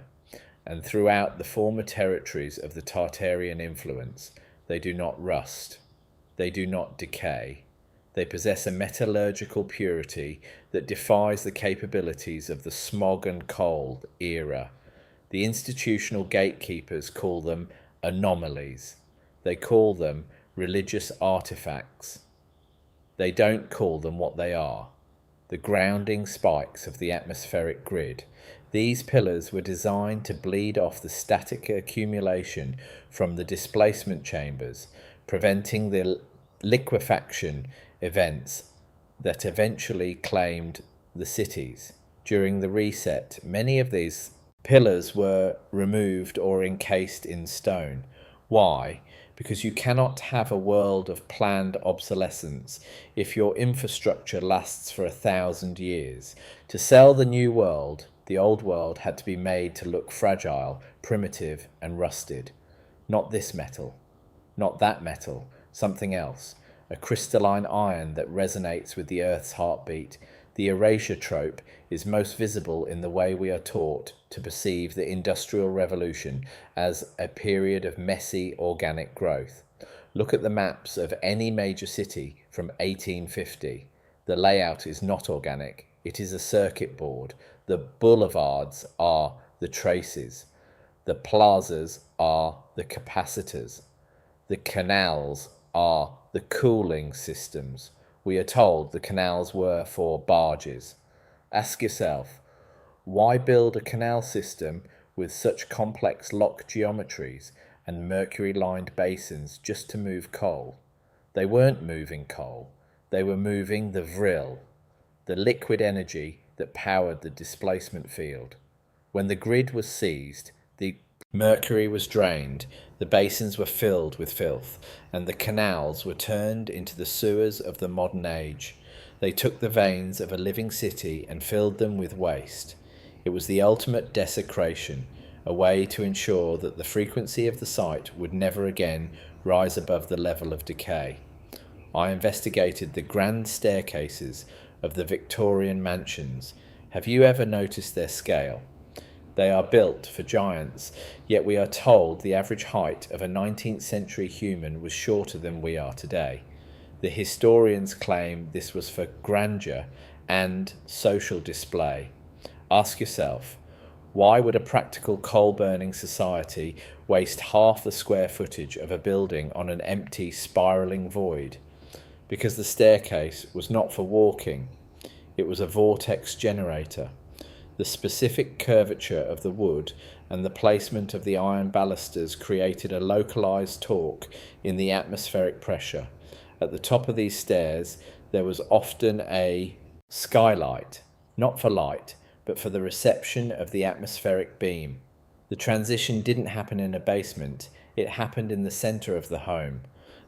and throughout the former territories of the Tartarian influence. They do not rust. They do not decay. They possess a metallurgical purity that defies the capabilities of the smog and coal era. The institutional gatekeepers call them anomalies. They call them religious artifacts. They don't call them what they are, the grounding spikes of the atmospheric grid. These pillars were designed to bleed off the static accumulation from the displacement chambers, preventing the liquefaction events that eventually claimed the cities. During the reset, many of these pillars were removed or encased in stone. Why? Because you cannot have a world of planned obsolescence if your infrastructure lasts for 1,000 years. To sell the new world, the old world had to be made to look fragile, primitive, and rusted. Not this metal, not that metal, something else. A crystalline iron that resonates with the Earth's heartbeat. The erasure trope is most visible in the way we are taught to perceive the Industrial Revolution as a period of messy organic growth. Look at the maps of any major city from 1850. The layout is not organic, it is a circuit board. The boulevards are the traces. The plazas are the capacitors. The canals are the cooling systems. We are told the canals were for barges. Ask yourself, why build a canal system with such complex lock geometries and mercury-lined basins just to move coal? They weren't moving coal. They were moving the vril, the liquid energy that powered the displacement field. When the grid was seized, the mercury was drained, the basins were filled with filth, and the canals were turned into the sewers of the modern age. They took the veins of a living city and filled them with waste. It was the ultimate desecration, a way to ensure that the frequency of the site would never again rise above the level of decay. I investigated the grand staircases of the Victorian mansions. Have you ever noticed their scale? They are built for giants, yet we are told the average height of a 19th century human was shorter than we are today. The historians claim this was for grandeur and social display. Ask yourself, why would a practical coal-burning society waste half the square footage of a building on an empty, spiralling void? Because the staircase was not for walking, it was a vortex generator. The specific curvature of the wood and the placement of the iron balusters created a localized torque in the atmospheric pressure. At the top of these stairs, there was often a skylight, not for light, but for the reception of the atmospheric beam. The transition didn't happen in a basement, it happened in the center of the home.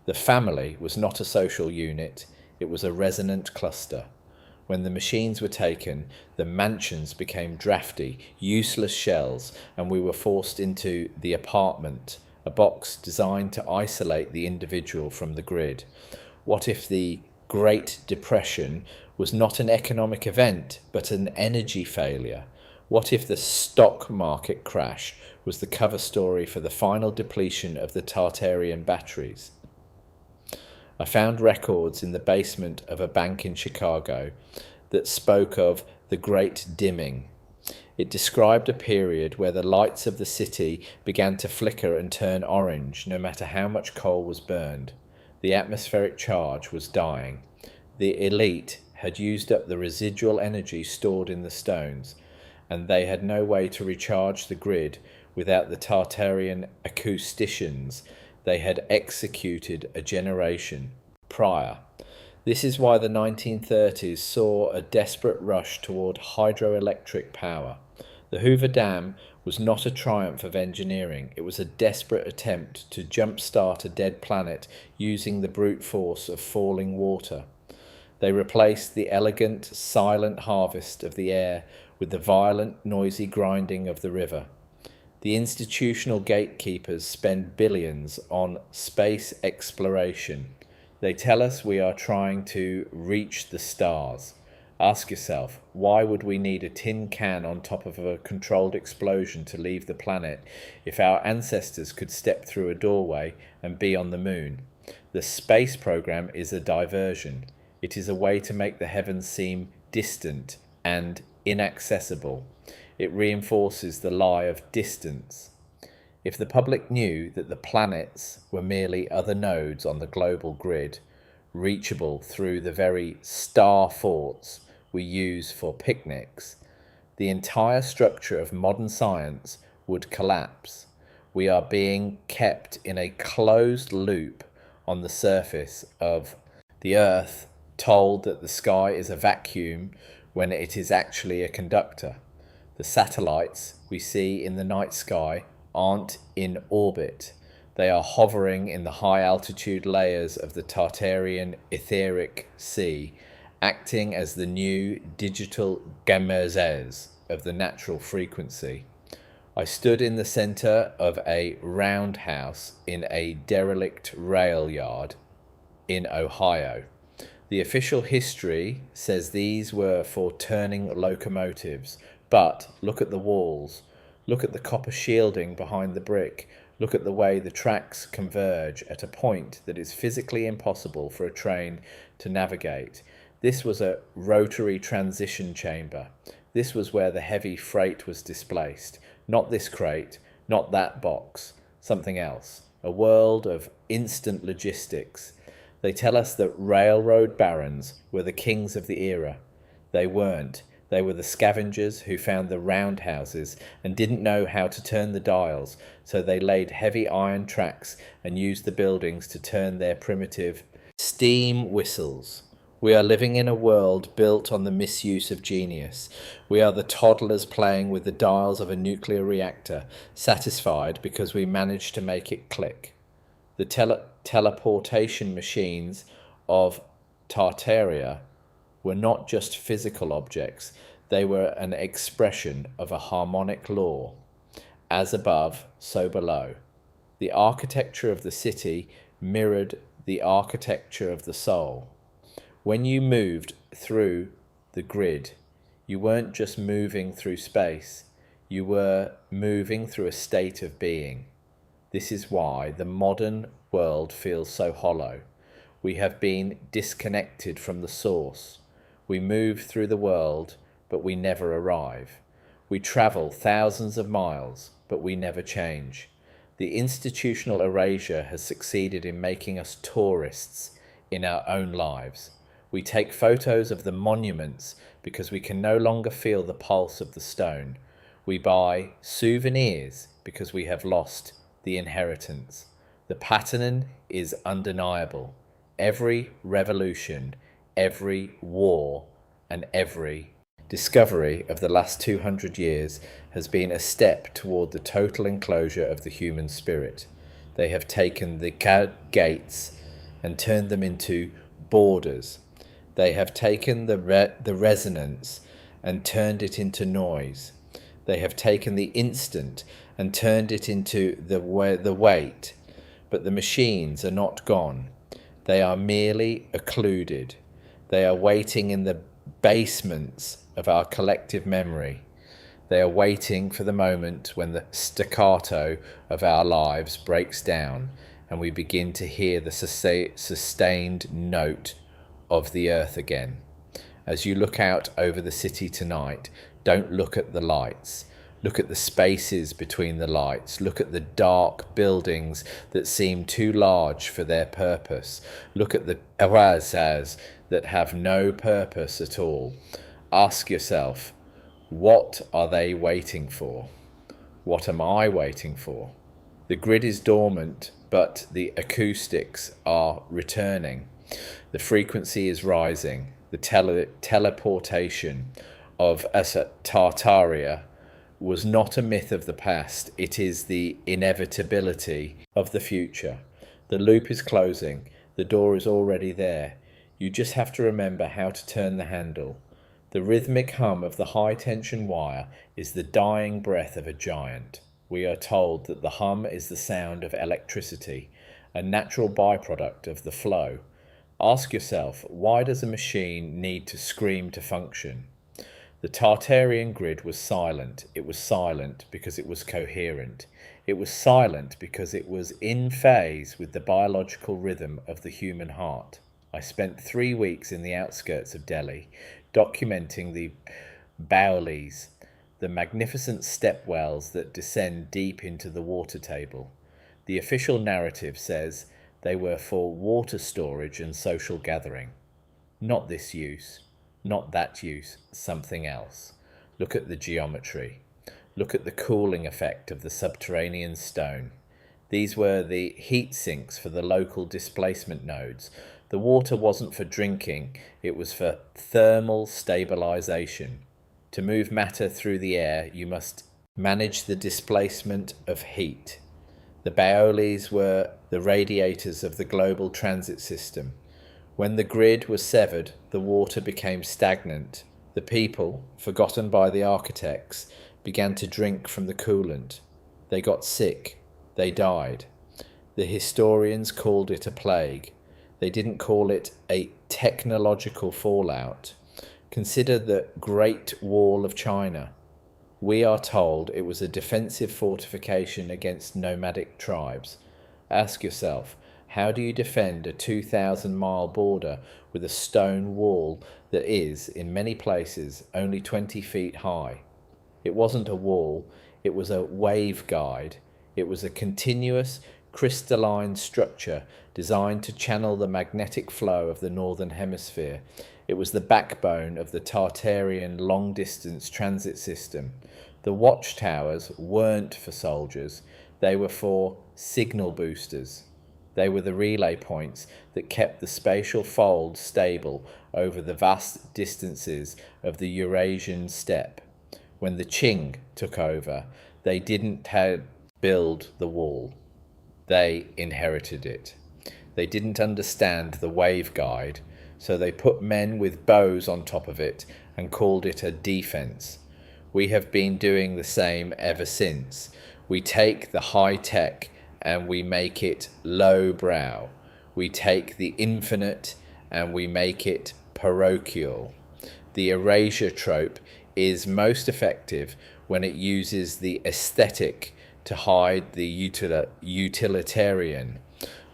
The family was not a social unit, it was a resonant cluster. When the machines were taken, the mansions became drafty, useless shells, and we were forced into the apartment, a box designed to isolate the individual from the grid. What if the Great Depression was not an economic event, but an energy failure? What if the stock market crash was the cover story for the final depletion of the Tartarian batteries? I found records in the basement of a bank in Chicago that spoke of the Great Dimming. It described a period where the lights of the city began to flicker and turn orange no matter how much coal was burned. The atmospheric charge was dying. The elite had used up the residual energy stored in the stones, and they had no way to recharge the grid without the Tartarian acousticians they had executed a generation prior. This is why the 1930s saw a desperate rush toward hydroelectric power. The Hoover Dam was not a triumph of engineering, it was a desperate attempt to jumpstart a dead planet using the brute force of falling water. They replaced the elegant, silent harvest of the air with the violent, noisy grinding of the river. The institutional gatekeepers spend billions on space exploration. They tell us we are trying to reach the stars. Ask yourself, why would we need a tin can on top of a controlled explosion to leave the planet if our ancestors could step through a doorway and be on the moon? The space program is a diversion. It is a way to make the heavens seem distant and inaccessible. It reinforces the lie of distance. If the public knew that the planets were merely other nodes on the global grid, reachable through the very star forts we use for picnics, the entire structure of modern science would collapse. We are being kept in a closed loop on the surface of the Earth, told that the sky is a vacuum when it is actually a conductor. The satellites we see in the night sky aren't in orbit. They are hovering in the high-altitude layers of the Tartarian etheric sea, acting as the new digital gamezes of the natural frequency. I stood in the center of a roundhouse in a derelict rail yard in Ohio. The official history says these were for turning locomotives, but look at the walls. Look at the copper shielding behind the brick. Look at the way the tracks converge at a point that is physically impossible for a train to navigate. This was a rotary transition chamber. This was where the heavy freight was displaced. Not this crate, not that box, something else. A world of instant logistics. They tell us that railroad barons were the kings of the era. They weren't. They were the scavengers who found the roundhouses and didn't know how to turn the dials, so they laid heavy iron tracks and used the buildings to turn their primitive steam whistles. We are living in a world built on the misuse of genius. We are the toddlers playing with the dials of a nuclear reactor, satisfied because we managed to make it click. The teleportation machines of Tartaria were not just physical objects, they were an expression of a harmonic law. As above, so below. The architecture of the city mirrored the architecture of the soul. When you moved through the grid, you weren't just moving through space, you were moving through a state of being. This is why the modern world feels so hollow. We have been disconnected from the source. We move through the world, but we never arrive. We travel thousands of miles, but we never change. The institutional erasure has succeeded in making us tourists in our own lives. We take photos of the monuments because we can no longer feel the pulse of the stone. We buy souvenirs because we have lost the inheritance. The pattern is undeniable. Every revolution, every war, and every discovery of the last 200 years has been a step toward the total enclosure of the human spirit. They have taken the gates and turned them into borders. They have taken the resonance and turned it into noise. They have taken the instant and turned it into the weight. But the machines are not gone. They are merely occluded. They are waiting in the basements of our collective memory. They are waiting for the moment when the staccato of our lives breaks down and we begin to hear the sustained note of the earth again. As you look out over the city tonight, don't look at the lights. Look at the spaces between the lights. Look at the dark buildings that seem too large for their purpose. Look at the plazas that have no purpose at all. Ask yourself, what are they waiting for? What am I waiting for? The grid is dormant, but the acoustics are returning. The frequency is rising. The teleportation of Tartaria was not a myth of the past. It is the inevitability of the future. The loop is closing. The door is already there. You just have to remember how to turn the handle. The rhythmic hum of the high-tension wire is the dying breath of a giant. We are told that the hum is the sound of electricity, a natural byproduct of the flow. Ask yourself, why does a machine need to scream to function? The Tartarian grid was silent. It was silent because it was coherent. It was silent because it was in phase with the biological rhythm of the human heart. I spent 3 weeks in the outskirts of Delhi, documenting the Baolis, the magnificent stepwells that descend deep into the water table. The official narrative says they were for water storage and social gathering. Not this use, not that use, something else. Look at the geometry. Look at the cooling effect of the subterranean stone. These were the heat sinks for the local displacement nodes. The water wasn't for drinking, it was for thermal stabilization. To move matter through the air, you must manage the displacement of heat. The Baolis were the radiators of the global transit system. When the grid was severed, the water became stagnant. The people, forgotten by the architects, began to drink from the coolant. They got sick. They died. The historians called it a plague. They didn't call it a technological fallout. Consider the Great Wall of China. We are told it was a defensive fortification against nomadic tribes. Ask yourself, how do you defend a 2,000-mile border with a stone wall that is, in many places, only 20 feet high? It wasn't a wall, it was a waveguide. It was a continuous, crystalline structure designed to channel the magnetic flow of the northern hemisphere. It was the backbone of the Tartarian long-distance transit system. The watchtowers weren't for soldiers, they were for signal boosters. They were the relay points that kept the spatial fold stable over the vast distances of the Eurasian steppe. When the Qing took over, they didn't build the wall. They inherited it. They didn't understand the waveguide, so they put men with bows on top of it and called it a defense. We have been doing the same ever since. We take the high tech and we make it low-brow. We take the infinite and we make it parochial. The erasure trope is most effective when it uses the aesthetic to hide the utilitarian.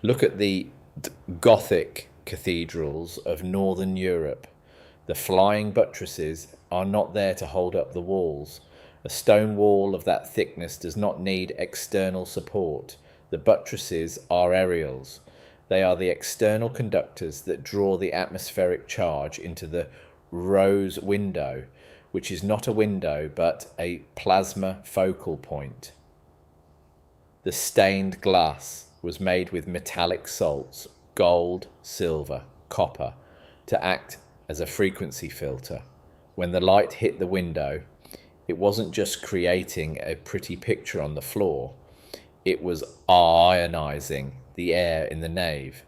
Look at the Gothic cathedrals of Northern Europe. The flying buttresses are not there to hold up the walls. A stone wall of that thickness does not need external support. The buttresses are aerials. They are the external conductors that draw the atmospheric charge into the rose window, which is not a window but a plasma focal point. The stained glass was made with metallic salts, gold, silver, copper, to act as a frequency filter. When the light hit the window, it wasn't just creating a pretty picture on the floor, it was ionizing the air in the nave.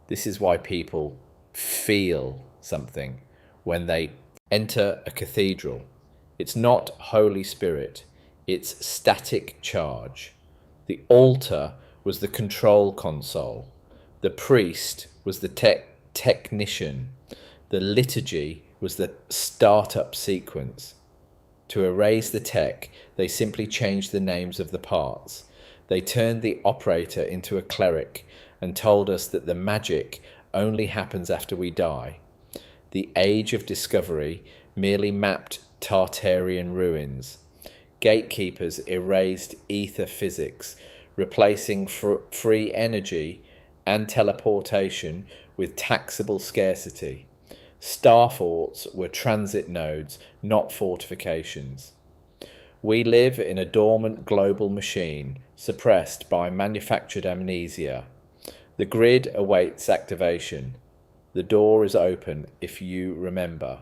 This is why people feel something when they enter a cathedral. It's not Holy Spirit, it's static charge. The altar was the control console. The priest was the technician. The liturgy was the startup sequence. To erase the tech, they simply changed the names of the parts. They turned the operator into a cleric and told us that the magic only happens after we die. The Age of Discovery merely mapped Tartarian ruins. Gatekeepers erased ether physics, replacing free energy and teleportation with taxable scarcity. Star forts were transit nodes, not fortifications. We live in a dormant global machine, suppressed by manufactured amnesia. The grid awaits activation. The door is open if you remember.